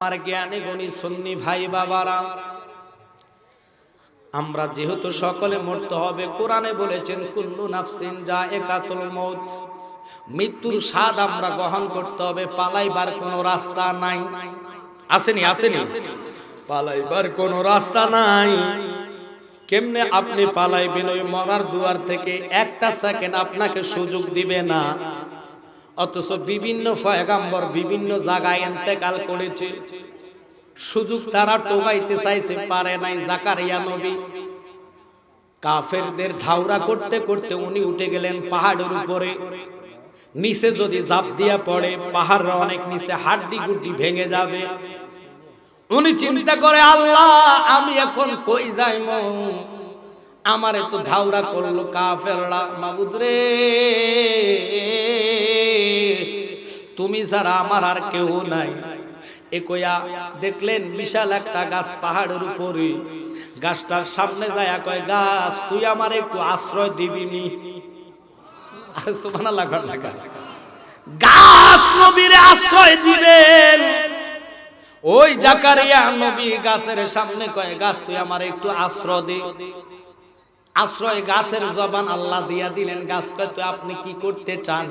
আমার জ্ঞানী গুণী সুন্নি ভাই বাবারা, আমরা যেহেতু সকলে মরতে হবে, কোরআনে বলেছেন কুল্লু নাফসিন যায়েকাতুল মউত, মৃত্যুর স্বাদ আমরা গ্রহণ করতে হবে। পালাইবার কোনো রাস্তা নাই। আসেনি আসেনি পালাইবার কোনো রাস্তা নাই। কেমনে আপনি পালাইবেন? ওই মরার দুয়ার থেকে একটা সেকেন্ড আপনাকে সুযোগ দিবে না। অথচ বিভিন্ন পয়গাম্বর বিভিন্ন জায়গায় ইন্তেকাল করেছে, সুযোগ তারা টোকাইতে চাইছে, পারে নাই। জাকারিয়া নবী কাফেরদের ধাওরা করতে করতে উনি উঠে গেলেন পাহাড়ের উপরে। নিচে যদি জাপ দিয়া পড়ে, পাহাড়ের অনেক নিচে হাড্ডি গুড্ডি ভেঙে যাবে। উনি চিন্তা করে, আল্লাহ আমি এখন কই যাইমু? আমারে তো ধাওরা করলো কাফেররা। মাবুদ রে, তুমি ছাড়া আমার আর কেউ নাই। একয়া দেখলেন বিশাল একটা গাছ পাহাড়ের উপরে। গাছটার সামনে যায় কয়, গাছ তুই আমার একটু আশ্রয় দিবিনি? আর সুবহানাল্লাহ, গাছ নবীর আশ্রয় দিবেন। ওই জাকারিয়া নবী গাছের সামনে কয়, গাছ তুই আমার একটু আশ্রয় দে। আশ্রয় গাছের জবান আল্লাহ দিয়া দিলেন। গাছ কয়, তুই আপনি কি করতে চান?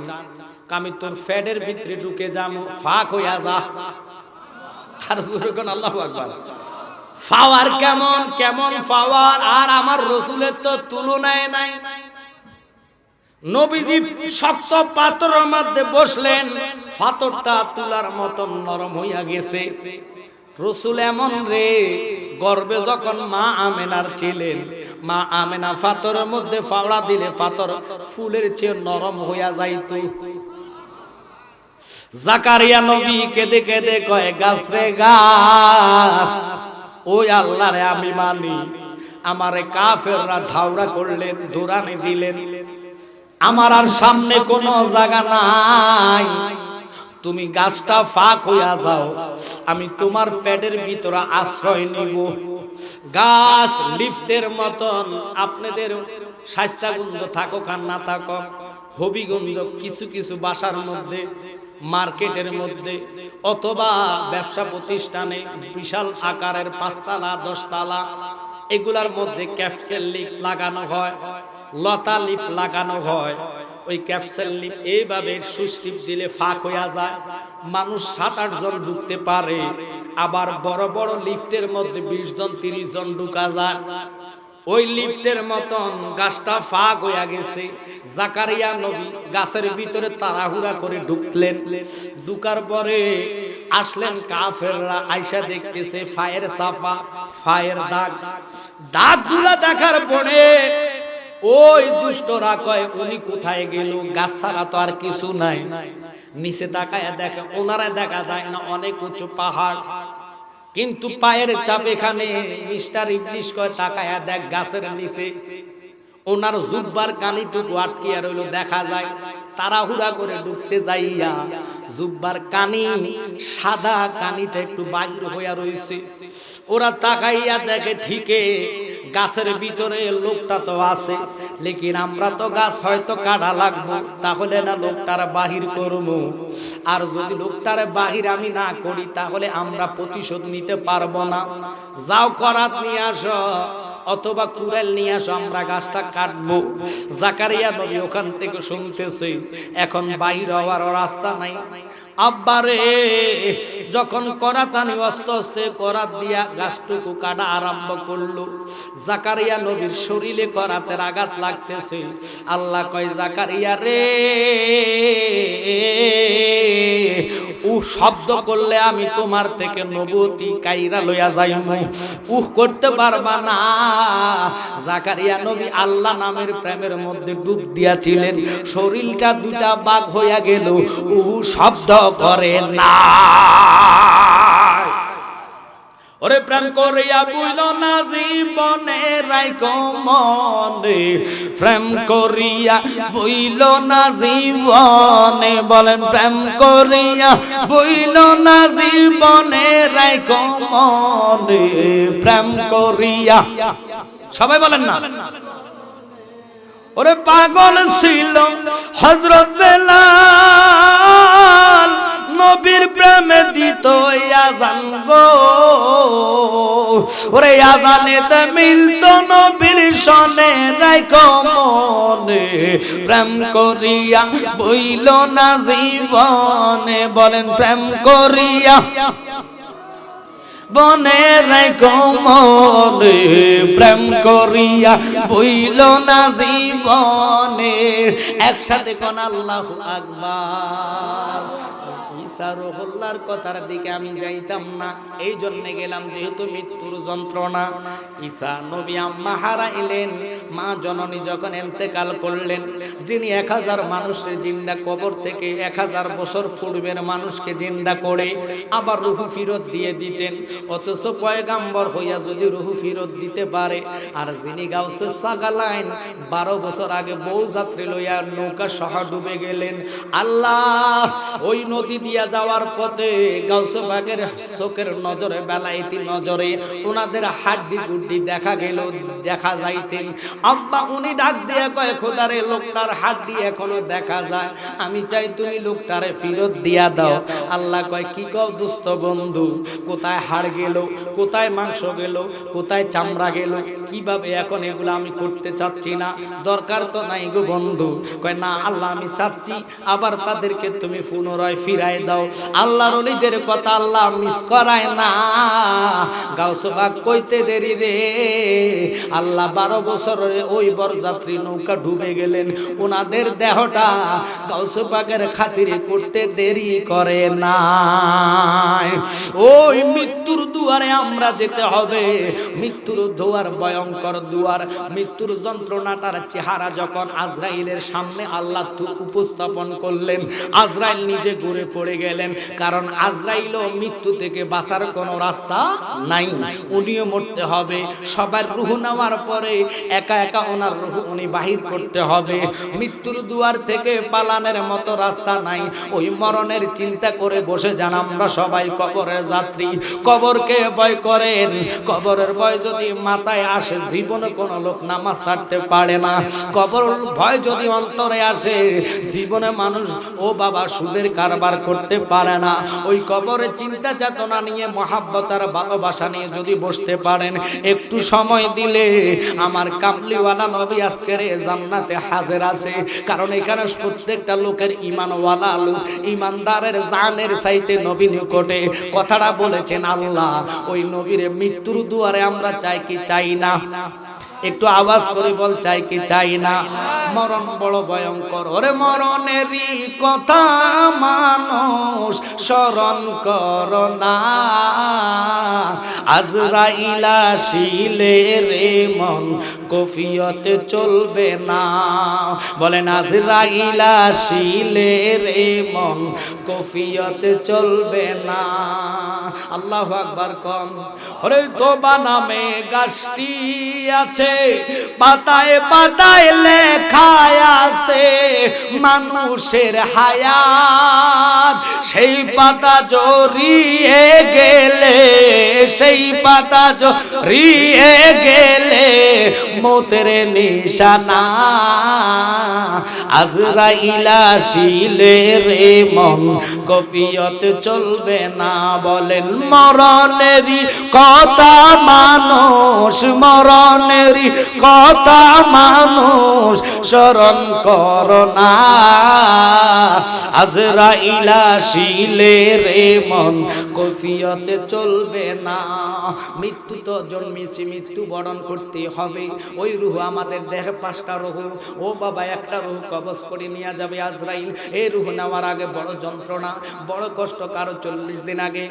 আমি তোর ফ্যাডের ভিতরে ঢুকে যাবো, ফাঁক হইয়া যা। আর সুরকন আল্লাহু আকবার। পাওয়ার কেমন কেমন পাওয়ার! আর আমার রসুলের তো তুলনায় নাই। নবীজি শক্ত পাথরের মধ্যে বসলেন, পাথরটা তুলার মতন নরম হইয়া গেছে। রসুল এমন রে, গর্বে যখন মা আমেনার ছিলেন, মা আমেনা পাথরের মধ্যে ফাওড়া দিলে পাথর ফুলের চেয়ে নরম হইয়া যাইত। জাকারিয়া নবী কেঁদে কেঁদে কয়, গাছ রে গাছ, ওই আল্লাহ রে আমি মানি। আমারে কাফেররা ধাওরা করলেন, দৌড়ানি দিলেন, আমার আর সামনে কোনো জায়গা নাই। তুমি গাছটা ফাঁক হইয়া যাও, আমি তোমার পেটের ভিতরে আশ্রয় নিব। গাছ লিফটের মতন আপনাদের শায়েস্তাগঞ্জ থাকুক আর না থাকুক, হবিগঞ্জ কিছু কিছু বাসার মধ্যে, মার্কেটের মধ্যে অথবা ব্যবসা প্রতিষ্ঠানে বিশাল আকারের 5 তলা 10 তলা, এগুলার মধ্যে ক্যাপসেল লিফট লাগানো হয়, লতা লিফট লাগানো হয়। ওই ক্যাপসেল লিফট এইভাবে সুস্টিপ দিলে ফাঁক হইয়া যায়, মানুষ 7-8 জন ঢুকতে পারে। আবার বড় বড় লিফটের মধ্যে 20 জন 30 জন ঢুকা যায়। ওই লিফটের মতন গাছটা ফাঁক হইয়া গেছে। জাকারিয়া নবী গাছের ভিতরে তাড়াহুড়া করে ঢুকলেন। ঢুকার পরে আসলেন কাফেররা, আয়সা দেখতেছে ফায়ের সাফা, ফায়ের দাগ। দাগগুলা দেখার পরে ওই দুষ্টরা কয়, উনি কোথায় গেল? গাছ ছাড়া তো আর কিছু নাই। নিচে তাকায় দেখে, ওনারা দেখা যায় না, অনেক উঁচু পাহাড়, কিন্তু পায়ের চাপ এখানে। মিস্টার ইবলিশ কয়, তাকায় দেখ গাছের নিচে ওনার জুব্বার কানিটুকু আটকিয়া রইল, দেখা যায়। তাড়াহুড়া করে ঢুকতে যাইয়া জুব্বার কানি, সাদা কানিটা একটু বাহির হইয়া রইছে। ওরা তাকাইয়া দেখে, ঠিকই গাছের ভিতরে লোকটা তো আছে, লেকিন আমরা তো গাছ হয়তো কাটা লাগবো, তাহলে না লোকটার বাহির করবো। আর যদি লোকটার বাহির আমি না করি, তাহলে আমরা প্রতিশোধ নিতে পারবো না। যাও করাত নিয়ে আসো অথবা কুড়াল নিয়ে আসো, আমরা গাছটা কাটবো। জাকারিয়া নবী ওখান থেকে শুনতেছে, এখন বাহির হওয়ার রাস্তা নাই। আব্বারে যখন করাতানি আস্তে আস্তে করাত দিয়া গাছটুকু কাটা আরম্ভ করলো, জাকারিয়া নবীর শরীরে করাতের আঘাত লাগতেছে। আল্লাহ কয়, জাকারিয়া রে, ও শব্দ করলে আমি তোমার থেকে নবুয়তি কাইরা লইয়া যাইমু, উহ করতে পারবা না। জাকারিয়া নবী আল্লাহ নামের প্রেমের মধ্যে ডুব দিয়াছিলেন, শরীরটা 2টা ভাগ হইয়া গেল, ও শব্দ করে না। ওরে প্রেম করিয়া বুইল না জীবনে রাইখো মনে, প্রেম করিয়া বুইল না জীবনে, বলেন প্রেম করিয়া বুইল না জীবনে রাইখো মনে, প্রেম করিয়া। সবাই বলেন না। ওরে পাগল ছিল হযরত বেলাল, নবীর প্রেমে দিত আজান গো, ওরে আজানেতে মিলত নবীর সনে রাইখো মনে, প্রেম করিয়া বইল না জীবনে, বলেন প্রেম করিয়া বনে রাইখো মনে, প্রেম করিয়া বইল না জীবনে। একসাথে কোন আল্লাহু আকবার। ঈসা রুহুল্লাহর কথার দিকে আমি যাইতাম না, এই জন্য গেলাম যেহেতু মৃত্যুর যন্ত্রণা। ঈসা নবী আম্মা হারাইলেন, মা জননী যখন ইন্তেকাল করলেন, যিনি 1000 মানুষের জিন্দা কবর থেকে 1000 বছর পূর্বের মানুষকে জিন্দা করে আবার রূহ ফিরত দিয়ে দিতেন, অথচ পয়গাম্বর হইয়া যদি রূহ ফিরত দিতে পারে, আর যিনি গাউসে সাগালাইন 12 বছর আগে বউ যাত্রী লইয়া নৌকা সহ ডুবে গেলেন, আল্লাহ ওই নদী দিয়া যাওয়ার পথে গাউসে পাকের চোখের নজরে বেলায়েতি নজরে ওনাদের হাড্ডি গুড্ডি দেখা গেল, দেখা যাইতেন। আব্বা উনি ডাক দিয়ে কয় খোদারে লোকটার হাড্ডি এখনো দেখা যায়, আমি চাই তুমি লোকটারে ফিরত দিয়া দাও। আল্লাহ কয় কি কও দুস্থ বন্ধু, কোথায় হাড় গেল, কোথায় মাংস গেল, কোথায় চামড়া গেল, কিভাবে এখন এগুলো আমি করতে চাচ্ছি না, দরকার তো নাই গো বন্ধু। কয় না আল্লাহ আমি চাচ্ছি আবার তাদেরকে তুমি পুনরায় ফিরাই দাও। আল্লাহর ওলিদের কথা আল্লাহ মিস করায় না। গাউসে পাক কইতে দেরি রে, আল্লাহ 12 বছরে ওই বরযাত্রী নৌকা ডুবে গেলেন, ওনাদের দেহটা গাউসে পাকের খাতিরে করতে দেরি করে না। ওই মৃত্যুর দুয়ারে আমরা যেতে হবে, মৃত্যুর দুয়ার ভয়ঙ্কর দুয়ার। মৃত্যুর যন্ত্রণাটার চেহারা যখন আজরাইলের সামনে আল্লাহ উপস্থাপন করলেন, আজরাইল নিজে ঘুরে পড়ে গেলেন, কারণ আজরাইলও মৃত্যু থেকে বাঁচার কোনো রাস্তা নাই, উনিও মরতে হবে। সবার রূহ নেওয়ার পরে একা একা ওনার রূহ উনি বাহির করতে হবে। মৃত্যুর দুয়ার থেকে পালানের মতো রাস্তা নাই। ওই মরণের চিন্তা করে বসে যান আমরা সবাই কবরের যাত্রী। কবরকে ভয় করেন, কবরের ভয় যদি মাথায় আসে জীবনে কোনো লোক নামাজ ছাড়তে পারে না। কবর ভয় যদি অন্তরে আসে জীবনে মানুষ ও বাবা সুদের কারবার করতে পারে না। ওই কবরের চিন্তা চেতনা নিয়ে মহাব্বত আর ভালোবাসা নিয়ে যদি বসতে পারেন, একটু সময় দিলে আমার কামলিওয়ালা নবী আজকের জান্নাতে হাজির আছে। কারণ এখানে প্রত্যেকটা লোকের ঈমানওয়ালা লোক, ঈমানদারের জানের চাইতে নবী নিকটে। কথাটা বলেছেন আল্লাহ। ওই নবীর মৃত্যুর দুয়ারে আমরা চাই কি চাই না? একটু আওয়াজ করে বল, চাই কি চাই না? মরণ বড় ভয়ঙ্কর, ওরে মরণেরই কথা মানুষ স্মরণ কর না। আজরাইল আসিলে রে মন কফিয়তে চলবে না, বলেন আজরাইল আসিলে রে মন কফিয়তে চলবে না। আল্লাহু আকবার কন। ওরে তোবা নামে গাছটি আছে, পাতায় পাতায় লেখা আছে মানুষের হায়াত। সেই পাতা জড়িয়ে গেলে, সেই পাতা জড়িয়ে গেলে মৌতের নিশানা। আজরাইল আসিলে রে মন কফিয়ত চলবে না, বলেন মরণেরই কথা মানুষ, মরণেরই কথা মানুষ স্মরণ কর না। আজরাইল আসিলে রে মন কফিয়তে চলবে না। মৃত্যু তো জন্মেছি, মৃত্যু বরণ করতে হবে। ওই রূহ আমাদের দেহে 5টা রূহ, ও বাবা একটা রূহ কবজ করে নিয়ে যাবে আজরাইল। এই রূহ নেওয়ার আগে বড় যন্ত্রণা, বড় কষ্ট। কারো 40 দিন আগে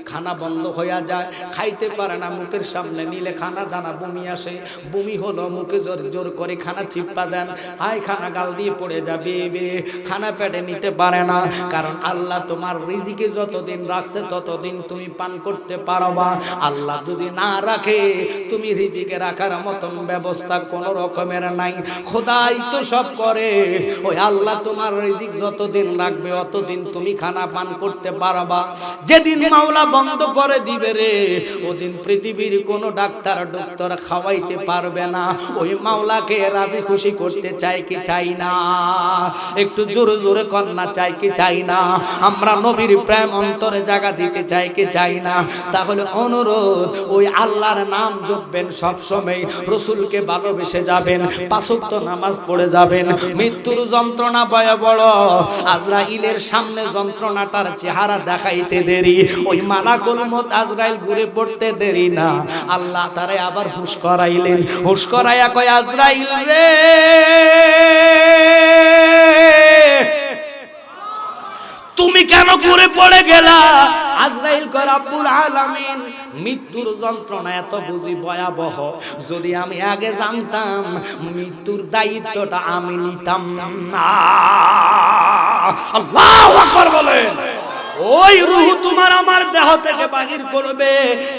খানা বন্ধ হয়ে যায়, খাইতে পারে না, মুখের সামনে নিলে খানা দানা বমি আসে, বমি হলো মুখে জোর জোর করে খানা চিপ্পা দেন, আয় খানা গাল দিয়ে পড়ে যাবে, খানা পেটে নিতে পারে না। কারণ আল্লাহ তোমার রিজিকে যতদিন রাখছে ততদিন তুমি পান করতে পারবা, আল্লাহ যদি না রাখে তুমি রিজিকে রাখার মতন ব্যবস্থা কোন রকমের নাই। খোদাই তো সব করে। ওই আল্লাহ তোমার রিজিক যতদিন রাখবে অতদিন তুমি খানা পান করতে পারবা। যেদিন মাওলা বন্ধ করে দিবে রে, ওদিন পৃথিবীর কোন ডাক্তার খাওয়াইতে পারবে না। ওই মাওলাকে রাজি খুশি করতে চাই কি চাই না? একটু জোরে জোরে কন্যা চাই কি চাই না? আমরা নবীর প্রেম অন্তরে জায়গা দিতে চাই কি চাই না? তাহলে অনুরোধ, ওই আল্লাহর নাম জপবেন সব সময়, রাসূলকে ভালোবেসে যাবেন, পাঁচ ওয়াক্ত নামাজ পড়ে যাবেন। মৃত্যুর যন্ত্রণা ভয়াবহ, আজরাইলের সামনে যন্ত্রণাটার চেহারা দেখাইতে দেরি, ওই মালাকুল মউত আজরাইল ঘুরে পড়তে দেরি না। আল্লাহ তারে আবার হুঁশ করাইলেন। হুঁশ করাইয়া কয়, আজরাইল রে, তুমি কেন ঘুরে পড়ে গেলা? আজরাইল কয়, রব্বুল আলামিন, মৃত্যুর যন্ত্রণা এত বুঝি ভয়াবহ, যদি আমি আগে জানতাম মৃত্যুর দায়িত্বটা আমি নিতাম না। আল্লাহু আকবার বলেন। ওই রূহ তোমার আমার দেহ থেকে বাহির করবে।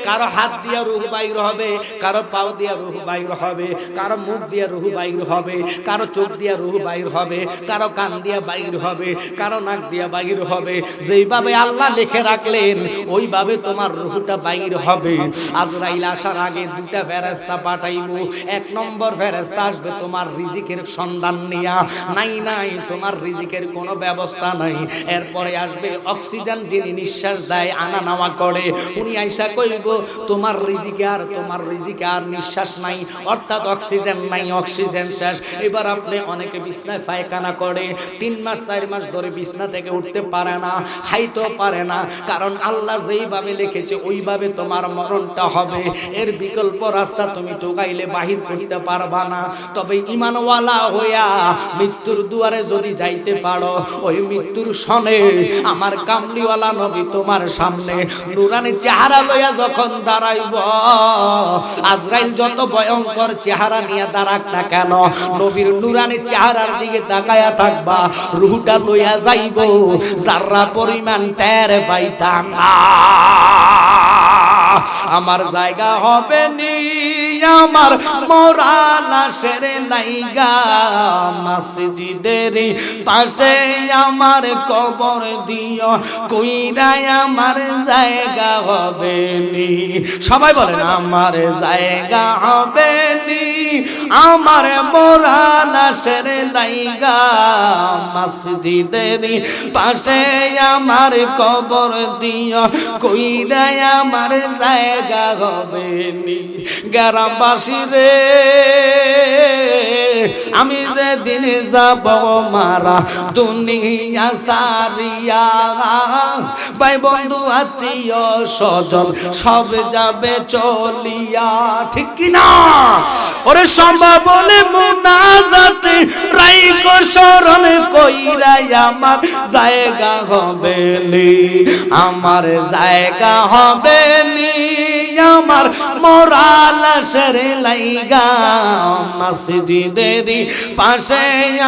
কারো হাত দিয়া রূহ বাহির হবে, কারো পাও দিয়া রূহ বাহির হবে, কারো মুখ দিয়া রূহ বাহির হবে, কারো চোখ দিয়া রূহ বাহির হবে, কারো কান দিয়া বাহির হবে, কারো নাক দিয়া বাহির হবে। যেইভাবে আল্লাহ লিখে রাখলেন ওইভাবে তোমার রূহটা বাহির হবে। আজরাইল আসার আগে দুটা ফেরেশতা পাঠাইবো। এক নম্বর ফেরেশতা আসবে তোমার রিজিকের সন্ধান নিয়া। নাই তোমার রিজিকের কোনো ব্যবস্থা নাই। এরপরে আসবে অক্সিজেন, যিনি নিঃশ্বাস দেয়, আনা নেওয়া করে, উনি আইসা কইব তোমার রিজিকে আর নিঃশ্বাস নাই, অর্থাৎ অক্সিজেন নাই, অক্সিজেন শেষ। এবার আপনি অনেকে বিছনায় পায়খানা করে 3 মাস 4 মাস ধরে বিছনা থেকে উঠতে পারে না, খাইতেও পারে না, কারণ আল্লাহ যেইভাবে লিখেছে ওইভাবে তোমার মরণটা হবে। এর বিকল্প রাস্তা তুমি টোকাইলে বাহির করতে পারবা না। তবে ঈমানওয়ালা হইয়া মৃত্যুর দুয়ারে যদি যাইতে পারো, ওই মৃত্যুর সনে আমার কামলিওয়ালা নবী তোমার সামনে নুরানি চেহারা লইয়া যখন দাঁড়াইব, আজরাইল যত ভয়ঙ্কর চেহারা নিয়ে দাঁড়াক না কেন, নবীর নুরানি চেহারার দিকে তাকায়া থাকবা, রূহটা লইয়া যাইব, যারা পরিমাণ টের পাইতাম না। আমার জায়গা হবে নি আমার মরা লাশের লাইগা, মসজিদের পাশে আমার কবর দিও, কইরাই আমার জায়গা হবে নি। সবাই বলেন, আমার জায়গা হবে নি আমার মরা লাশের লাইগা, মসজিদের পাশে আমার কবর দিও, কইরাই আমার জায়গা হবে নি। গ্রামবাসী রে, আমি যেদিন যাব মারা দুনিয়া সারিয়া, ভাই বন্ধু আত্মীয় স্বজন সব যাবে চলিয়া, ঠিক কিনা? ওরে সম্ভব বলে মুনাজাতে রাইকো শরণ কইরাই আমার জায়গা হবে নি, আমার জায়গা হবে নি আমার মরা লাশের লাইগা, মসজিদের পাশে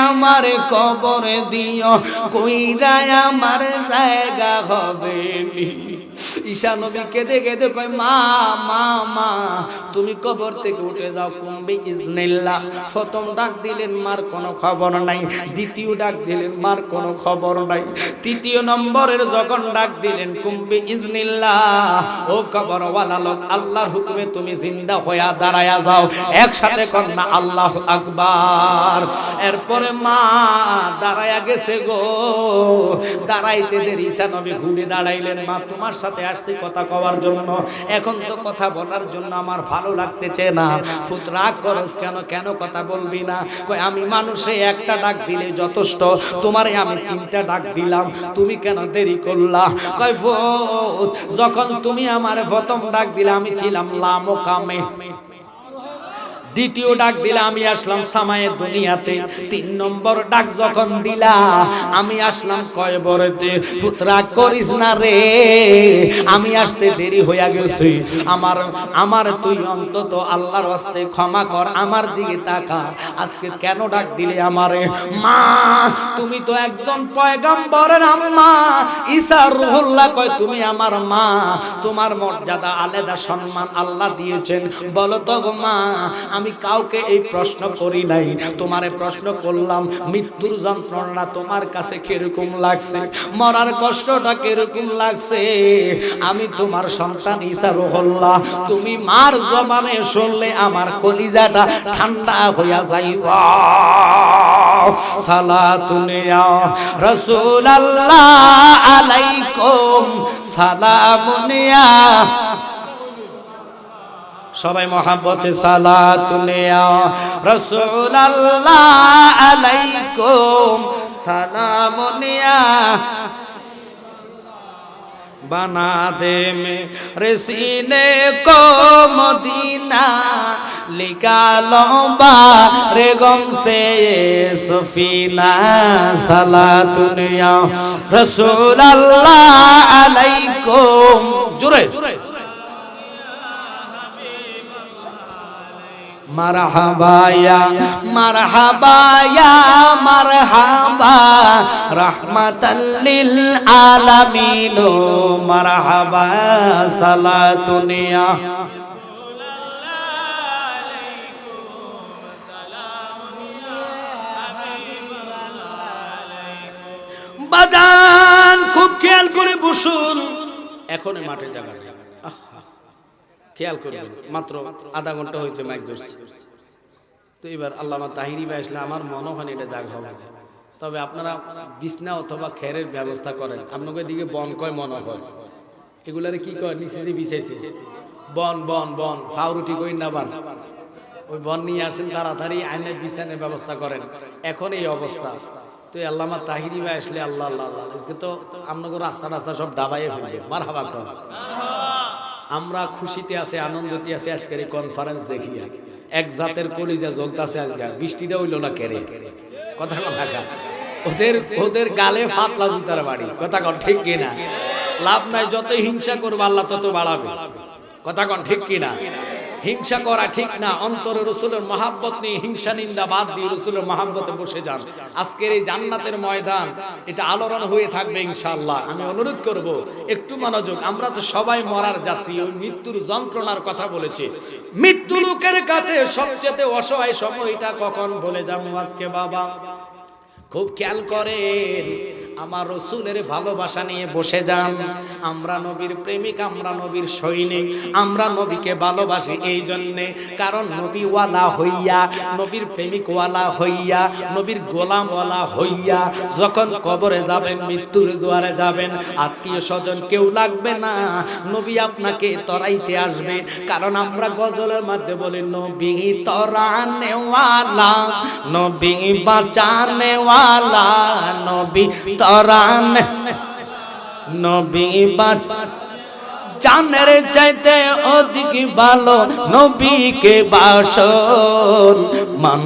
আমার কবর দিও, কইরাই আমার জায়গা হবে নি। ঈশা নবী কেঁদে কেঁদে কয়, মা মা মা, তুমি কবর থেকে উঠে যাও, কুম্বে ইজনিল্লাহ। প্রথম ডাক দিলেন, মার কোনো খবর নাই। দ্বিতীয় ডাক দিলেন, মার কোনো খবর নাই। তৃতীয় নম্বরের যখন ডাক দিলেন, কুম্বে ইজনিল্লাহ, ও কবরওয়ালা লোক, আল্লাহর হুকুমে তুমি জিন্দা হইয়া দাঁড়ায়া যাও। একসাথে কন্যা আল্লাহু আকবার। এরপরে মা দাঁড়ায়া গেছে গো, দাঁড়াইতে দেরি, ঈসা নবী ঘুরে দাঁড়াইলেন, মা তোমার সাথে আসছি কথা কওয়ার জন্য, এখন তো কথা বলার জন্য আমার ভালো লাগতেছে না। ফুত রাগ করস কেন? কেন কথা বলবি না? কই, আমি মানুষে একটা ডাক দিলে যথেষ্ট, তোমারে আমি 3টা ডাক দিলাম, তুমি কেন দেরি করলা? কই, ফুত, যখন তুমি আমার প্রথম ডাক দিলে আমি ছিলাম লামকামে, দ্বিতীয় ডাক দিলা আমি আসলাম সামায়ের দুনিয়াতে। 3 নম্বর ডাক যখন দিলা আমি আসলাম কয়বরেতে। পুত্রা করিস না রে, আমি আসতে দেরি হইয়া গেছে, আমার তুই অন্তত আল্লাহর ওয়াস্তে ক্ষমা কর, আমার দিকে তাকা। আজকে কেন ডাক দিলে আমারে? মা তুমি তো একজন পয়গম্বরের আম্মা, ঈসা রুহুল্লাহ কয় তুমি আমার মা, তোমার মর্যাদা আলাদা সম্মান আল্লাহ দিয়েছেন। বলো তো গো মা, আমি কাউকে এই প্রশ্ন করি নাই, তোমারে প্রশ্ন করলাম মৃত্যুর যন্ত্রণা তোমার কাছে কিরকম লাগছে, মরার কষ্টটা কিরকম লাগছে। আমি তোমার সন্তান ঈসা রুহুল্লাহ, তুমি মার জবানে শুনলে আমার কলিজাটা ঠান্ডা হইয়া যাইবা। সালাতুন ইয়া রাসূলুল্লাহ আলাইকুম সালামুন ইয়া, সবাই মহব্বতে সালাতুন ইয়া রাসূলুল্লাহ আলাইকুম সালামুন ইয়া। बना दे मेरे सीने को मदीना, निकालो बारे गम से सफीना। सलातुन या रसूल अल्लाह अलैकुम, जुरे मरहबा या मरहबा या मरहबा रहमतल लिल आलमीन, मरहबा सलातुन या বাজান খুব খেয়াল করে বসুন, এখন মাঠে যাবেন, খেয়াল করবেন, মাত্র আধা ঘন্টা হয়েছে মাইক ধরছে। তো এবার আল্লামা তাহিরি ভাই আসলে আমার মনে হয় এটা জাগ হবে, তবে আপনারা বিছনা অথবা খেরের ব্যবস্থা করেন। আপনাদের দিকে বন কয় মনে হয়, এগুলারে কি কয় নিচে যে বিছাইছে বন বন বন, ফাউরুটি কই না বান, ওই বন নিয়ে আসেন তাড়াতাড়ি আইনের বিছানের ব্যবস্থা করেন। এখন এই অবস্থা। তো আল্লামা তাহিরি ভাই আসলে আল্লাহ আল্লাহ আল্লাহ, আজকে তো আপনাদের রাস্তা রাস্তা সব দাবাইয়ে ফেলবে। মারহাবা কর, আমরা খুশিতে আছে, আনন্দতে আছে। আজকের এই কনফারেন্স দেখিয়া এক জাতের কলিজা জ্বলতাছে। আজকে বৃষ্টিটা হইল না কেরে, কথা কন ঢাকা, ওদের গালে ফাতলা জুতার বাড়ি, কথা কন ঠিক কিনা? লাভ নাই, যত হিংসা করবো আল্লাহ তত বাড়াবে, কথা কন ঠিক কিনা? হিংসা করা ঠিক না। অন্তরে রসুলের মহাব্বত নিয়ে হিংসা নিন্দা বাদ দিয়ে রসুলের মহাব্বতে বসে যান। আজকের এই জান্নাতের ময়দান এটা আলোড়ন হয়ে থাকবে ইনশাআল্লাহ। আমি অনুরোধ করব একটু মনোযোগ। আমরা তো সবাই মরার যাত্রী, ওই মৃত্যুর যন্ত্রণার কথা বলেছে। মৃত্যু লোকের কাছে সবচেয়ে অসহায় সময়টা কখন বলে যাবো আজকে বাবা, খুব খেয়াল করেন। আমার রসুলের ভালোবাসা নিয়ে বসে যান। আমরা নবীর প্রেমিক, আমরা নবীর সৈনিক, আমরা নবীকে ভালোবাসি এই জন্যে, কারণ নবীওয়ালা হইয়া, নবীর প্রেমিকওয়ালা হইয়া, নবীর গোলামওয়ালা হইয়া যখন কবরে যাবেন, মৃত্যুর দুয়ারে যাবেন, আত্মীয় স্বজন কেউ লাগবে না, নবী আপনাকে তরাইতে আসবে। কারণ আমরা গজলের মধ্যে বলি নবী তরানেওয়ালা, নবী বাঁচানেওয়ালা, নবী তরান, নবী বাঁচ, জানের চাইতে অধিক ভালো নবীকে বাসন, মান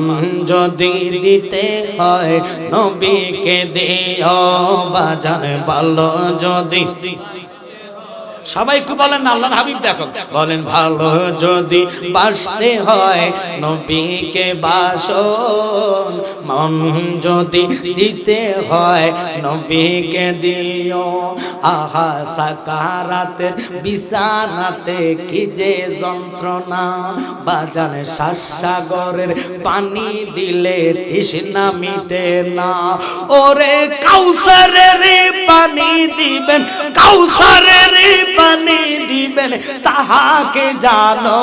যদি দিতে হয় নবীকে দিও, বাজান ভালো যদি। সবাই একটু বলেন না আল্লাহর হাবিব দেখো, বলেন ভালো যদি বাসতে হয় নবীকে বাসন, মন যদি দিতে হয় নবীকে দিও। আহা সাকারাতের বিছানাতে কি যে যন্ত্রণা, বাজানে সাগরের পানি দিলে তৃষ্ণা মিটে না। ওরে কাউসারের পানি দিবেন, কাউসারের পানি দিবেন, তাহাকে জানো,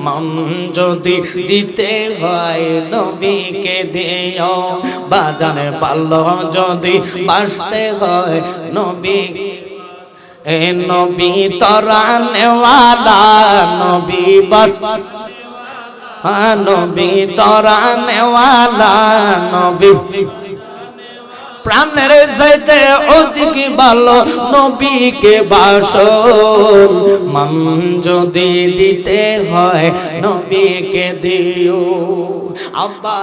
মন যদি দিতে হয় নবীকে দিও, বাজানে ভালো যদি বাসতে হয় নবী। এ নবী তরানেওয়ালা, নবী বাঁচ, নবী তরানেওয়ালা, নবী প্রাণের চাইতে অধিক ভালো নবীকে বাসন মান যদি দিতে হয় নবীকে দিও। আব্বা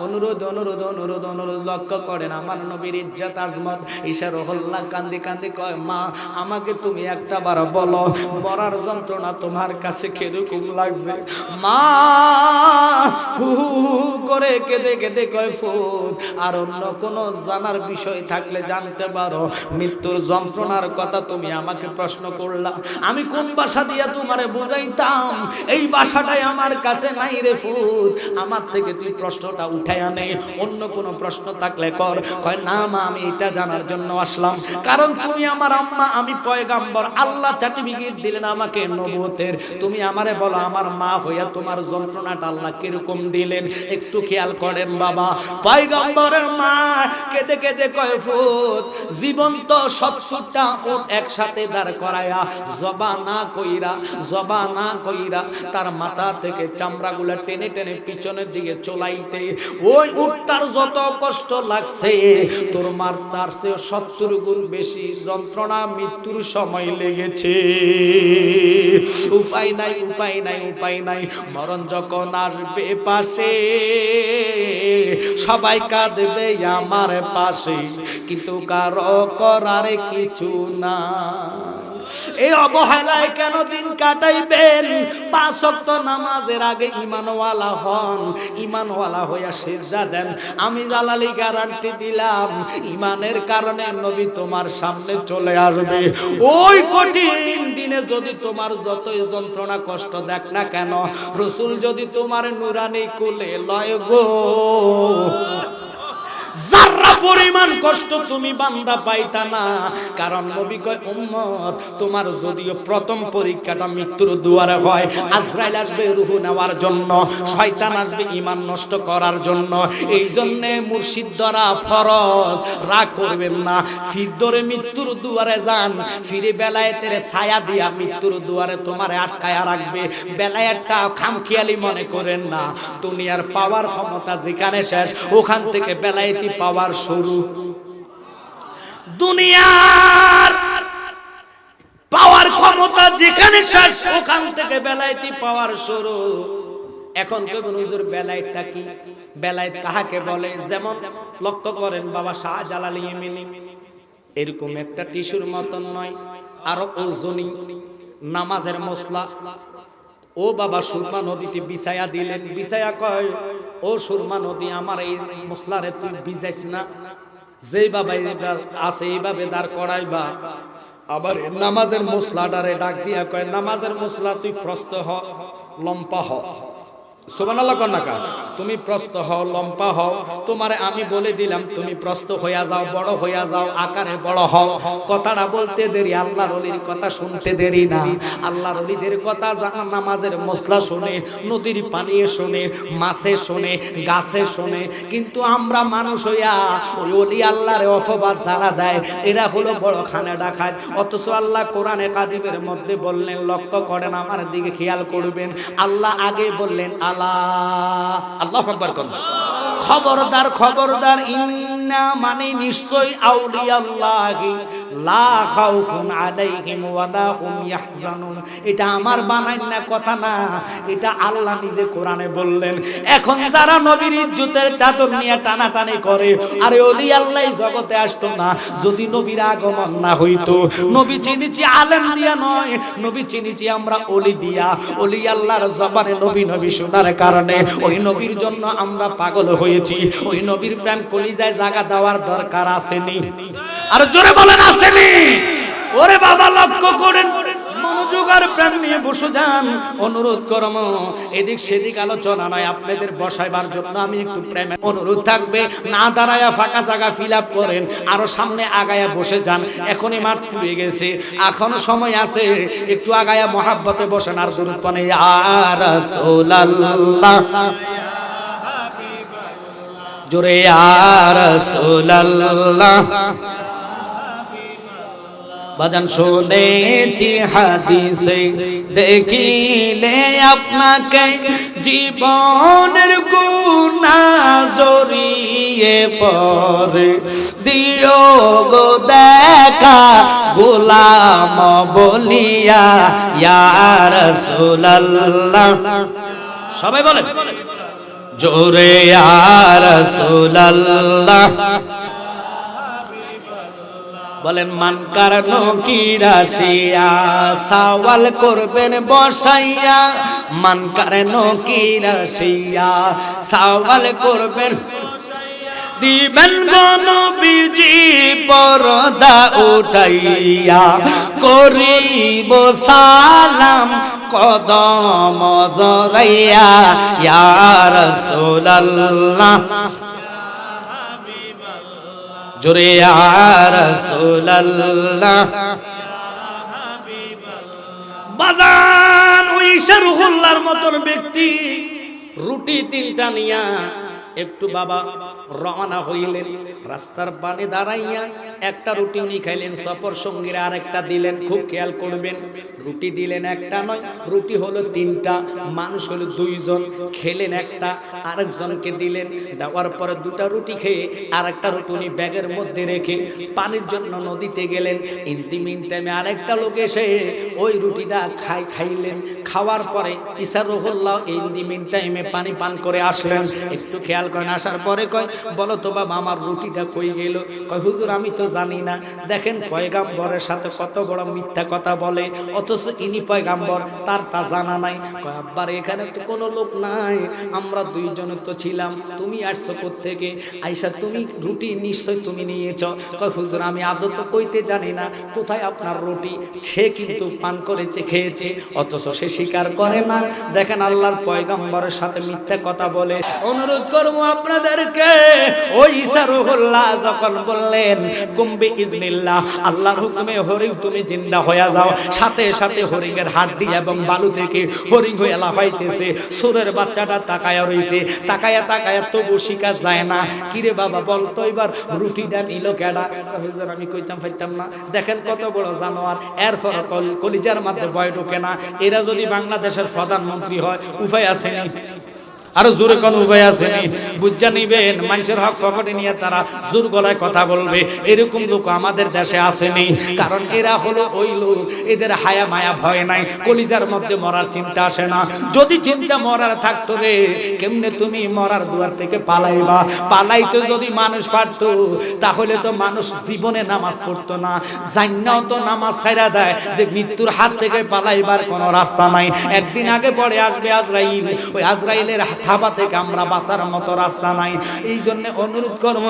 অনুরোধ অনুরোধ অনুরোধ অনুরোধ লক্ষ্য করেন আমার নবীর ইজ্জত আজমত। ঈশা রহল্লা কান্দি কান্দি কয় মা আমাকে তুমি একটা বার বলো মরার যন্ত্রণা তোমার কাছে কিরকম লাগছে। মা হু হু করে কেঁদে কেঁদে কয় ফুট আর অন্য কোনো জানার বিষয় থাকলে জানতে পারো, মৃত্যুর যন্ত্রণার কথা তুমি আমাকে প্রশ্ন করলা, আমি কোন ভাষা দিয়ে তোমারে বুঝাইতাম? এই ভাষাটাই আমার কাছে নাই রে ফুট, আমার থেকে তুই প্রশ্নটা উঠাইয়া নে, অন্য কোনো প্রশ্ন থাকলে কর। কয় না মা আমি এটা জানার জন্য আসলাম, কারণ তুমি আমার আম্মা, আমি পয়গাম্বর, আল্লাহ সার্টিফিকেট দিলেন আমাকে নবুয়তের, তুমি আমারে বলো আমার মা হইয়া তোমার যন্ত্রণাটা আল্লাহ কিরকম দিলেন একটু খেয়াল করেন বাবা। পয়গাম্বরের মা কেঁদে কেঁদে কয় ফুট জীবন্ত 70টা উট একসাথে দাঁড় করায়া জবা না কইরা তার মাথা থেকে চামড়াগুলা টেনে টেনে পিছনের দিকে চলাইতে ওই উটটার যত কষ্ট লাগছে তোর মার তার চেয়ে 70 গুণ বেশি যন্ত্রণা মৃত্যুর সময় লেগেছে। উপায় নাই উপায় নাই উপায় নাই, মরণ যখন আসবে পাশে সবাই কাঁদবে আমার পাশে, কিন্তু কারো করার কিছু না। এই অবহেলায় কেন দিন কাটাইবেন? 5 ওয়াক্ত নামাজের আগে ঈমানওয়ালা হন, ঈমানওয়ালা হইয়া সিজদা দেন। আমি জালালি গ্যারান্টি দিলাম ঈমানের কারণে নবী তোমার সামনে চলে আসবে। ওই কঠিন দিনে যদি তোমার যতই যন্ত্রণা কষ্ট দেখ না কেন, রাসূল যদি তোমার নুরানি কোলে লয় গো, যারা পরিমাণ কষ্ট তুমি বান্দা পাইতা না। কারণ নবী কয় উম্মত তোমার যদিও প্রথম পরীক্ষাটা মৃত্যুর দুয়ারে হয়, আজরাইল আসবে রূহ নেওয়ার জন্য, শয়তান আসবে ঈমান নষ্ট করার জন্য। এই জন্য মুর্শিদ ধরা ফরজ, রাগ করবেন না, ফির ধরে মৃত্যুর দুয়ারে যান, ফিরে বেলায়েতের ছায়া দিয়া মৃত্যুর দুয়ারে তোমারে আটকায়া রাখবে। বেলায়েতটা খামখেয়ালি মনে করেন না, দুনিয়ার পাওয়ার ক্ষমতা যেখানে শেষ ওখান থেকে বেলায়েত পাওয়ার শুরু। দুনিয়ার পাওয়ার ক্ষমতা যেখানে শেষ ওখান থেকে বেলায়েতি পাওয়ার শুরু। এখন কেউ হুজুর বেলায়েতটা কি? বেলায়েত কাহাকে বলে? যেমন লক্ষ্য করেন বাবা শাহজালাল ইয়েমেনি এরকম একটা টিস্যুর মতন নয়, আরো ওজনি নামাজের মশলা। ও বাবা সুরমা নদীতে বিছায়া দিলেন, বিছায়া কয় ও সুরমা নদী আমার এই মশলারে তুই ভিজাইস না, যেই বাবা আছে এইভাবে দাঁড় করাইবা। আবার নামাজের মশলাটারে ডাক দিয়া কয় নামাজের মশলা তুই প্রস্ত হ, লম্পা হ। সুবহানাল্লাহ কন্যাকা, তুমি প্রস্ত হও, লম্পা হও, তোমারে আমি বলে দিলাম তুমি প্রস্ত হইয়া যাও, বড় হইয়া যাও, আকারে বড় হও। কথাটা বলতে দেরি, আল্লাহর ওলির কথা শুনতে দেরি না। আল্লাহর ওলিদের কথা জানা নামাজের মশলা শুনে, নদীর পানি শুনে, মাছে শুনে, গাছে শুনে। কিন্তু আমরা মানুষ হইয়া ওই ওলি আল্লাহর অপবাদ যারা দেয় এরা হলো বড় খানে ডাকাত। অথচ আল্লাহ কোরআনে কাদিমের মধ্যে বললেন, লক্ষ্য করেন আমার দিকে খেয়াল করবেন, আল্লাহ আগে বললেন আল্লাহু আকবার কোন, খবরদার খবরদার, ইন্না মানে নিশ্চয় আউলিয়াল্লাহি লা খাউফুন আলাইহিম ওয়া লা হুম ইয়াহজানুন। এটা আমার বানাই না কথা না, এটা আল্লাহ নিজে কোরআনে বললেন। এখন যারা নবীর ইজ্জতের চাদর নিয়ে টানাটানি করে, আরে ওলি আল্লাহ জগতে আসতো না যদি নবীর আগমন না হইতো। নবী চিনিছি আলেম দিয়া নয়, নবী চিনিছি আমরা ওলি দিয়া। ওলি আল্লাহর জবানে নবী নবী শোনার কারণে ওই নবীর জন্য আমরা পাগল হয়েছি। ওই নবীর প্রেম কলিজায় জায়গা দেওয়ার দরকার আসেনি? আর জোরে বলেন আসেনি? ওরে বাবা লক্ষ্য করেন, মনোযোগ আর প্রাণ নিয়ে বসে যান। অনুরোধ করম এদিক সেদিক আলোচনা নয়, আপনাদের বসাইবার জন্য আমি একটু প্রেমে অনুরোধ থাকবে, না দাঁড়ায়া ফাঁকা জায়গা ফিল আপ করেন, আরো সামনে আগায়া বসে যান। এখনই মাঠ ফুরিয়ে গেছে, এখনো সময় আছে, একটু আগায়া মহাব্বতে বসেন আর দুরূদ পড়েন ইয়া রাসূলুল্লাহ, জোরে ইয়া রাসূলুল্লাহ, বাজান শুনেছি হাদিসে দেখিলে আপনাকে জীবনের গুনাহ জড়িয়ে পড়ে দিও গো দেখা গোলাম বলিয়া ইয়া রাসূলুল্লাহ সবাই বলেন জোরে ইয়া রাসূলুল্লাহ বলেন মান কারণ কি রাশিয়া সওয়াল করবেন বসাইয়া মান কারণ কি রাশিয়া সওয়াল করবেন দিবেন নবীজি পর্দা উঠাইয়া করিব সালাম কদম জড়াইয়া ইয়া রাসূলুল্লাহ জোরে ইয়া রাসূলুল্লাহ বাজান ওই শারহুল্লাহর মতন ব্যক্তি রুটি তিনটা নিয়া একটু বাবা রওনা হইলেন রাস্তার পানে দাঁড়াইয়া একটা রুটি উনি খাইলেন সফর সঙ্গীরা আরেকটা দিলেন খুব খেয়াল করবেন রুটি দিলেন একটা নয় রুটি হলো তিনটা মানুষ হলো দুইজন খেলেন একটা আরেকজনকে দিলেন দেওয়ার পরে দুটা রুটি খেয়ে আরেকটা রুটি উনি ব্যাগের মধ্যে রেখে পানির জন্য নদীতে গেলেন ইন মিন টাইমে আরেকটা লোক এসে ওই রুটিটা খাইলেন খাওয়ার পরে ইসারুল্লাহ ইন মিন টাইমে পানি পান করে আসলেন একটু খেয়াল করেন আসার পরে কয় বলো তো বাবা আমার রুটিটা কই গেল কয় হুজুর আমি তো জানি না দেখেন পয়গাম্বরের সাথে কত বড় মিথ্যা কথা বলে অথচ ইনি পয়গাম্বর তার তা জানা নাই কয় আব্বার এখানে তো কোনো লোক নাই আমরা দুইজন তো ছিলাম তুমি আসছো কোত্থেকে আইসা তুমি রুটি নিশ্চয় তুমি নিয়েছো কয় হুজুর আমি আদৌ তো কইতে জানি না কোথায় আপনার রুটি সে কিন্তু পান করেছে খেয়েছে অথচ সে স্বীকার করে না দেখেন আল্লাহর পয়গাম্বরের সাথে মিথ্যা কথা বলে অনুরোধ করবো আপনাদেরকে ওই ইসারুল্লাহ যখন বললেন কুম্বি ইজনিল্লাহ আল্লাহর হুকুমে হরিণ তুমি জিন্দা হয়ে যাও সাথে সাথে হরিণের হাড্ডি এবং বালু থেকে হরিণ হয়ে লাফাইতেছে সুরের বাচ্চাটা তাকায়া রইছে তাকায়া তাকায়া তবু শিকার যায় না কিরে বাবা বলতো এবার রুটিটা নিল কেডা হুজুর আমি কইতাম ফাইতাম না দেখেন কত বড় জানোয়ার এরপর কলিজার মধ্যে ভয় ঢোকে না এরা যদি বাংলাদেশের প্রধানমন্ত্রী হয় উপায় আছে না আরো জোরে কোন উপায় আছে নি বুঝা নিবেন মানুষের হক পকেটে নিয়ে তারা জোর গলায় কথা বলবে এরকম লোক আমাদের দেশে আসেনি কারণ এরা হলো ওই লোক এদের হায়া মায়া ভয় নাই কলিজার মধ্যে মরার চিন্তা আসে না যদি চিন্তা মরার থাকতো রে কেমনে তুমি মরার দুয়ার থেকে পালাইবা পালাইতে যদি মানুষ পারতো তাহলে তো মানুষ জীবনে নামাজ পড়তো না জান্নাও তো নামাজ ছাইরা দেয় যে মৃত্যুর হাত থেকে পালাইবার কোনো রাস্তা নাই একদিন আগে পরে আসবে আজরাইল ওই আজরাইলের থাবা থেকে আমরা বাঁচার মতো রাস্তা নাই এই জন্য অনুরোধ করব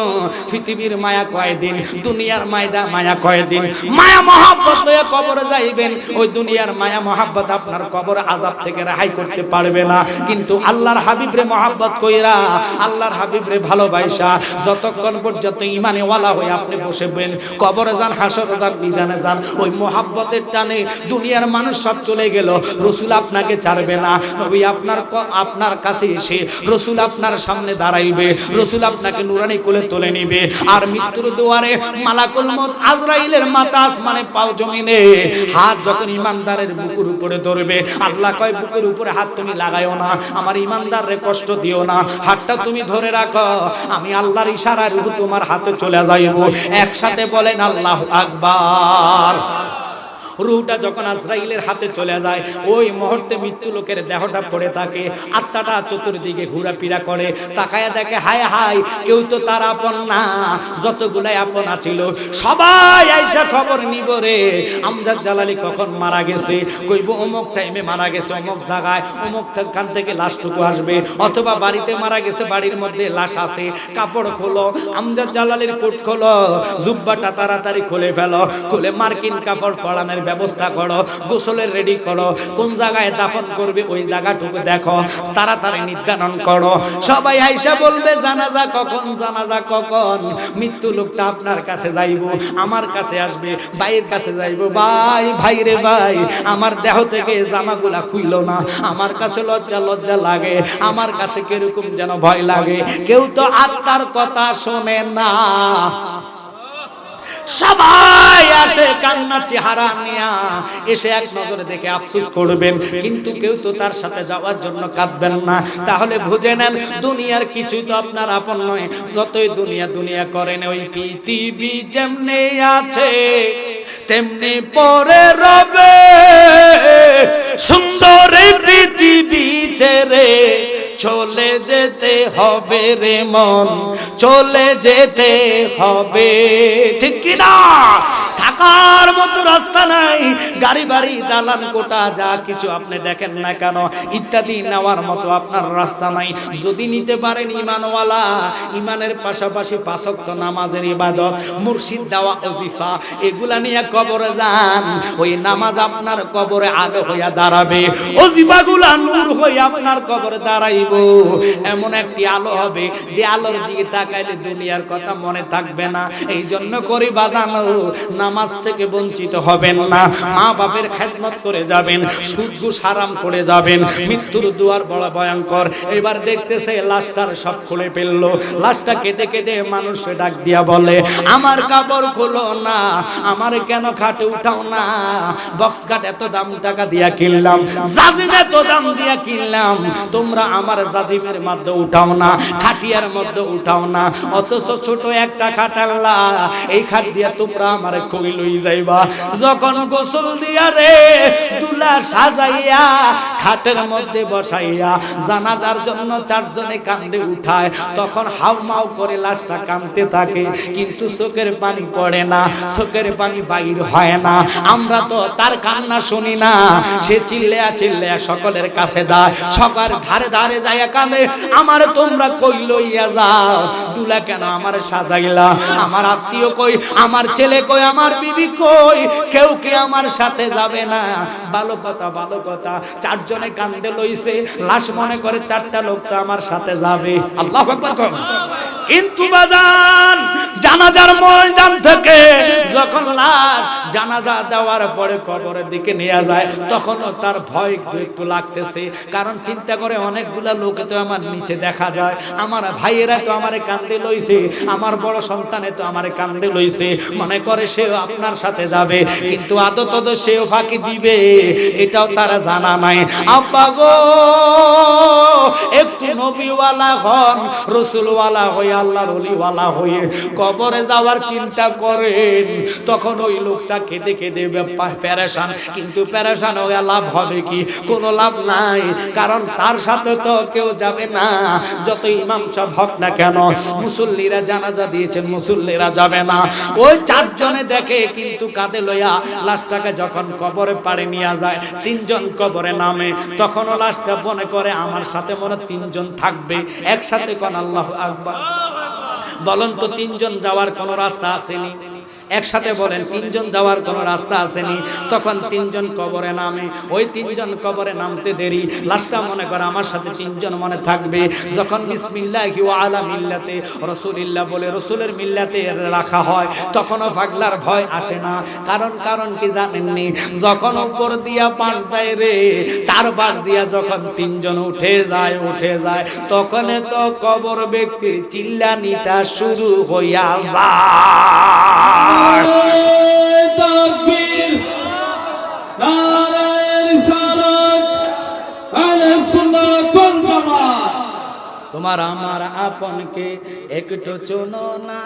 পৃথিবীর মায়া কয়দিন দুনিয়ার মায়া কয়দিন মায়া মহব্বত লয়ে কবরে যাইবেন ওই দুনিয়ার মায়া মহব্বত আপনার কবর আযাব থেকে রেহাই করতে পারবে না কিন্তু আল্লাহর হাবিবরে মহব্বত কইরা আল্লাহর হাবিবরে ভালোবাসা যতক্ষণ পর্যন্ত ঈমানে ওয়ালা হয়ে আপনি বসেবেন কবরে যান হাসরে যান মিজানে যান ওই মহব্বতের টানে দুনিয়ার মানুষ সব চলে গেল রাসূল আপনাকে ছাড়বে না নবী আপনার কাছে এসে রাসূল আপনার সামনে দাঁড়াইবে রাসূল আপনাকে নুরানি কোলে তুলে নিবে আর মৃত্যুর দুয়ারে মালাকুল মউত আজরাইলের মাথা আসমানে পাও জমিনে হাত যখন ঈমানদারের বুকের উপরে ধরবে আল্লাহ কয় বুকের উপরে হাত তুমি লাগাইও না আমার ঈমানদাররে কষ্ট দিও না হাতটা তুমি ধরে রাখো আমি আল্লাহর ইশারায় রূহ তোমার হাতে চলে যাইবো একসাথে বলেন আল্লাহু আকবার রূহটা যখন আজরাইলের হাতে চলে যায় ওই মুহূর্তে মৃত্যু লোকের দেহটা পড়ে থাকে আত্মাটা চতুর্দিকে ঘোরাফেরা করে তাকায়া দেখে হায় হায় কেউ তো তার আপন না যতগুলাই আপন ছিল সবাই আইসা খবর নিব রে আমজাদ জালালি কখন মারা গেছে কইব অমুক টাইমে মারা গেছে অমুক জায়গায় অমুক খান থেকে লাশটুকু আসবে অথবা বাড়িতে মারা গেছে বাড়ির মধ্যে লাশ আছে কাপড় খোলো আমজাদ জালালির কোট খোলো জুব্বাটা তাড়াতাড়ি খুলে ফেলো খুলে মার্কিন কাপড় পরানোর ব্যবস্থা করো গোসলের রেডি করো কোন জায়গায় দাফন করবে ওই জায়গাটুকু দেখো তাড়াতাড়ি নির্ধারণ করো সবাই আইসা বলবে জানাজা কখন মৃত্যু লোকটা আপনার কাছে যাইবো আমার কাছে আসবে ভাইয়ের কাছে যাইবো ভাই রে ভাই আমার দেহ থেকে জামাগুলা খুইলো না আমার কাছে লজ্জা লাগে আমার কাছে কিরকম যেন ভয় লাগে কেউ তো আত্মার কথা শোনে না সবাই আসে কান্নার চেহারা নিয়া, এসে এক নজরে দেখে আফসোস করবেন, কিন্তু কেউ তো তার সাথে যাওয়ার জন্য কাঁদবেন না। তাহলে বুঝে নেন দুনিয়ার কিছুই তো আপনার আপন নয়। যতই দুনিয়া দুনিয়া করেন, ওই পৃথিবী যেমনি আছে তেমনি পরে রবে। সুন্দর পৃথিবী ছেড়ে চলে যেতে হবে রে মন, চলে যেতে হবে, ঠিক কিনা? থাকার মতো রাস্তা নাই, গাড়ি বাড়ি দালান কোটা যা কিছু আপনি দেখেন না কেন ইত্যাদি নেওয়ার মতো আপনার রাস্তা নাই। যদি নিতে পারেন ঈমানওয়ালা, ঈমানের পাশাপাশি পাঁচ ওয়াক্ত নামাজের ইবাদত, মুর্শিদ দেওয়া ওজিফা, এগুলা নিয়ে কবরে যান। ওই নামাজ আপনার কবরে আলো হইয়া দাঁড়াবে, ওজিফাগুলা নূর হইয়া আপনার কবরে দাঁড়াইব। এমন একটি আলো হবে যে আলোর দিকে তাকাইলে দুনিয়ার কথা মনে থাকবে না। এই জন্য করি বাজানো, নামাজ থেকে বঞ্চিত হবেন না, মা বাপের খেদমত করে যাবেন, সুদ ঘুষ হারাম করে যাবেন। মৃত্যুর দুয়ার বড় ভয়ঙ্কর। এবার দেখতেছে লাশটার সব খুলে ফেললো, লাশটা কেঁদে কেঁদে মানুষ ডাক দিয়া বলে, আমার কাপড় খোলো না, আমার কেন খাটে উঠাও না? বক্স খাট এত দাম টাকা দিয়া কিনলাম, জাজিম এত দাম দিয়া কিনলাম, তোমরা আমার জাজিমের মধ্যে উঠাও না, খাটিয়ার মধ্যে উঠাও না। অথচ ছোট একটা খাট আল্লাহ, এই খাট দিয়া তোমরা আমার কই লই যাইবা। যখন গোসল দিয়া রে দুলা সাজাইয়া খাটের মধ্যে বসাইয়া জানাজার জন্য চারজনে কান্দে উঠায়, তখন হাউমাউ করে লাশটা কাঁদতে থাকে, কিন্তু চোখের পানি পড়ে না, চোখের পানি বাইর হয় না। আমরা তো তার কান্না শুনি না, সে চিল্লায়া চিল্লায়া সকলের কাছে দায়, সবার ধারে ধারে যাইয়া কাঁদে, আমার তোমরা কই লইয়া যাও? দুলা কেন আমার সাজাইলা? আমার আত্মীয় কই, আমার ছেলে কই, আমার বিবি কই? কেউ কে আমার সাথে যাবে না? ভালো কথা, ভালো কথা। চারজনে কান্দে লইছে, লাশ মনে করে চারটা লোক তো আমার সাথে যাবে। আল্লাহু আকবার কর। কিন্তু বাজান, জানাজার ময়দান থেকে যখন লাশ জানাজা দেওয়ার পরে কবরের দিকে নিয়ে যায়, তখনও তার ভয় একটু লাগতেছে। কারণ চিন্তা করে অনেকগুলা লোক তো আমার নিচে দেখা যায়, আমার ভাইয়েরা তো আমারে কান্দে লইছে, আমার বড় সন্তানে তো আমারে কান্দে লইছে, মনে করে সেও আপনার সাথে যাবে, কিন্তু আদত তো সেও ফাঁকি দিবে, এটাও তারা জানা নাই। আব্বা গো, একটু নবীওয়ালা হন, রসুলওয়ালা হয়ে, আল্লাহর ওলিওয়ালা হয়ে কবরে যাওয়ার চিন্তা করেন। তখন ওই লোকটা কেঁদে কেঁদে পেরেশান, কিন্তু পেরেশান হয়ে লাভ হবে কি? কোনো লাভ নাই, কারণ তার সাথে তো কেউ যাবে না। যত ইমাম সাহেব হক না কেন, মুসল্লিরা জানাজা দিয়েছেন, মুসল্লিরা যাবে না। ওই চারজনে দেখে, কিন্তু কাঁধে লইয়া লাশটাকে যখন কবরে পাড়ে নিয়ে যায়, তিনজন কবরে নামে, তখনও লাশটা মনে করে আমার সাথে মনে তিনজন থাকবে একসাথে। কোন আল্লাহু আকবার বলেন তো, তিনজন যাওয়ার কোন রাস্তা আসেনি? একসাথে বলেন, তিনজন যাওয়ার কোন রাস্তা আসেনি। তখন তিনজন কবরে নামে, ওই তিনজন কবরে নামতে দেরি, লাশটা মনে করে আমার সাথে তিনজন মনে থাকবে। যখন বিসমিল্লাহি ওয়া আলা মিল্লাতে রাসূলিল্লাহ বলে রাসূলের মিল্লাতে রাখা হয়, তখনও পাগলার ভয় আসে না। কারণ কি জানেননি? যখন উপর দিয়া পাশ দেয় রে, চার পাশ দিয়া যখন তিনজন উঠে যায়, তখন তো কবর ব্যক্তির চিল্লানিটা শুরু হইয়া যায়। তাকবীর, নারায়ে রিসালাত, আহলে সুন্নাত ওয়াল জামাত। তোমার আমার আপনকে একটু চুনো না।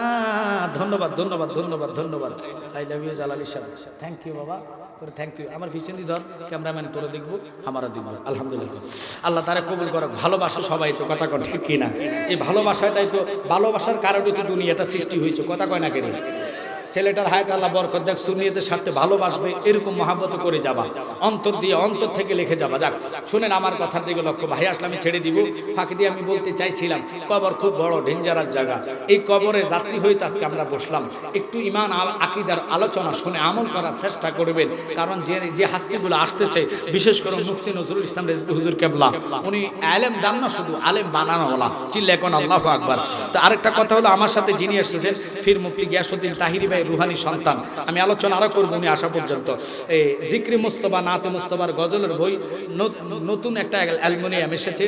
ধন্যবাদ, ধন্যবাদ, ধন্যবাদ, ধন্যবাদ। আই লাভ ইউ জালালি সাহেব, থ্যাংক ইউ বাবা, তোর থ্যাংক ইউ। আমার পিছনে ধর, ক্যামেরাম্যান তোরে দেখবো, আমারও দেখবো। আলহামদুলিল্লাহ, আল্লাহ তারা কবুল করো। ভালোবাসা সবাই তো, কথা কয় ঠিক কিনা? এই ভালোবাসাটাই তো, ভালোবাসার কারণে তো দুনিয়াটা সৃষ্টি হয়েছে, কথা কয় না কেন? ছেলেটার হায়াত আল্লাহ বরকত দেখ, সুন্নিয়তের স্বার্থে ভালোবাসবে, এরকম মহাব্বত করে যাবা, অন্তর দিয়ে, অন্তর থেকে লিখে যাবা। যাক, শুনেন আমার কথার দিকে লক্ষ্য। ভাই আসলে আমি ছেড়ে দিব, ফাঁকি দিয়ে আমি বলতে চাইছিলাম, কবর খুব বড় ডেঞ্জারাস জায়গা। এই কবরে যাত্রী হইতে আজকে আমরা বসলাম, একটু ইমান আকীদার আলোচনা শুনে আমল করার চেষ্টা করবেন। কারণ যে হাস্তিগুলো আসতেছে, বিশেষ করে মুফতি নজরুল ইসলাম রেজভী হুজুর কেবলা, উনি আলেম দান না, শুধু আলেম বানানোওয়ালা। চিল্লা এখন আল্লাহু আকবার। তো আরেকটা কথা হলো, আমার সাথে যিনি এসেছেন ফির মুফতি গিয়াসউদ্দিন তাহিরি ভাই ভাই রুহানি সন্তান। আমি আলোচনা আরো করবো উনি আসা পর্যন্ত। এই জিক্রি মুস্তফা নাতে মুস্তফার গজলের বই নতুন একটা অ্যালুমিনিয়াম এসেছে।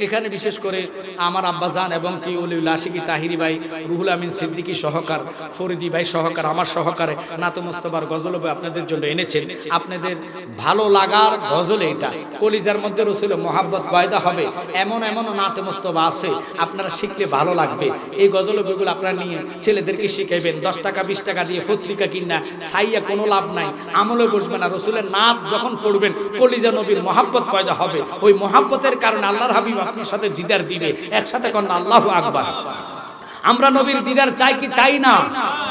এখানে বিশেষ করে আমার আব্বাজান এবং কি উলিউল আশিকি তাহিরি ভাই, রুহুল আমিন সিদ্দিকী সহকার, ফরিদি ভাই সহকার, আমার সহকারে নাতে মুস্তফার গজল বই আপনাদের জন্য এনেছেন। আপনাদের ভালো লাগার গজল এটা, কলিজার মধ্যে রসুলের মহাব্বত পয়দা হবে এমন এমন নাতে মুস্তফা আছে, আপনারা শিখলে ভালো লাগবে। এই গজল বইগুলো আপনারা নিয়ে ছেলেদেরকে শিখাইবেন। 10 টাকা 20 টাকা দিয়ে পত্রিকা কিনা সাইয়া কোনো লাভ নাই, আমলে বসবে না। রসুলের নাত যখন পড়বেন কলিজা নবীর মহাব্বত পয়দা হবে। ওই মহাব্বতের কারণে আল্লাহর হাবিব আপনার সাথে দিদার দিবে। একসাথে কন্যা আল্লাহু আকবার। আমরা নবীর দিদার চাই কি চাই না?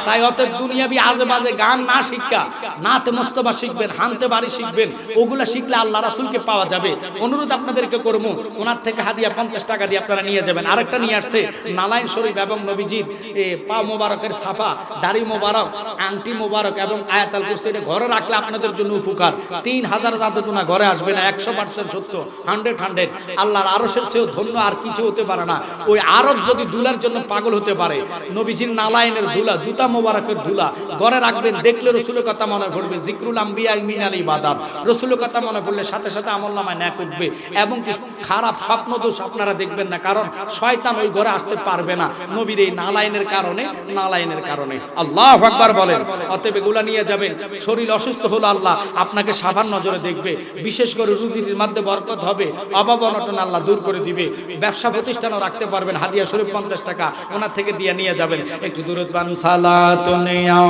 তাই অতএব দুনিয়াবি আজে বাজে গান না শিক্ষা নাতে মুস্তফা শিখবেন, হানতে বাড়ি শিখবেন। ওগুলা শিখলে আল্লাহ রাসূলকে পাওয়া যাবে। অনুরোধ আপনাদেরকে করব, ওনার থেকে হাদিয়া 50 টাকা দিয়ে আপনারা নিয়ে যাবেন। আরেকটা নিয়ে আসছে নালাইন শরীফ এবং নবীজির পা মোবারকের ছাপা, দাড়ি মোবারক, আংটি মোবারক এবং আয়াতুল কুরসি। এটা ঘরে রাখলে আপনাদের জন্য উপকার। 3000 জাদুটনা ঘরে আসবে না, 100% সত্য, 100 আল্লাহর আরশের চেয়েও ধন্য আর কিছু হতে পারে না। ওই আরশ যদি দুলার জন্য পাগল হতে পারে, নবীজির নালাইনের দুলা, জুতা মোবারকের দুলা ঘরে রাখবেন। দেখলে রসুলের কথা মনে পড়বে। জিকরুল আম্বিয়া মিনাল ইবাদাত, রসুলের কথা মনে পড়লে সাথে সাথে আমলনামায় নেক উঠবে। এবং কি খারাপ স্বপ্ন দোষ আপনারা দেখবেন না, কারণ শয়তান ওই ঘরে আসতে পারবে না নবীর এই নালাইনের কারণে। আল্লাহু আকবার বলেন। অতএব এগুলা নিয়ে যাবেন। শরীর অসুস্থ হলো আল্লাহ আপনাকে সাবান নজরে দেখবে। বিশেষ করে রুজির মধ্যে বরকত হবে, অভাব অনটন আল্লাহ দূর করে দিবে। ব্যবসা প্রতিষ্ঠানও রাখতে পারবেন। হাদিয়া শরীফ 50 টাকা ওনার থেকে দিয়ে নিয়ে যাবেন। একটু দূরত বান সালাতুন ইয়া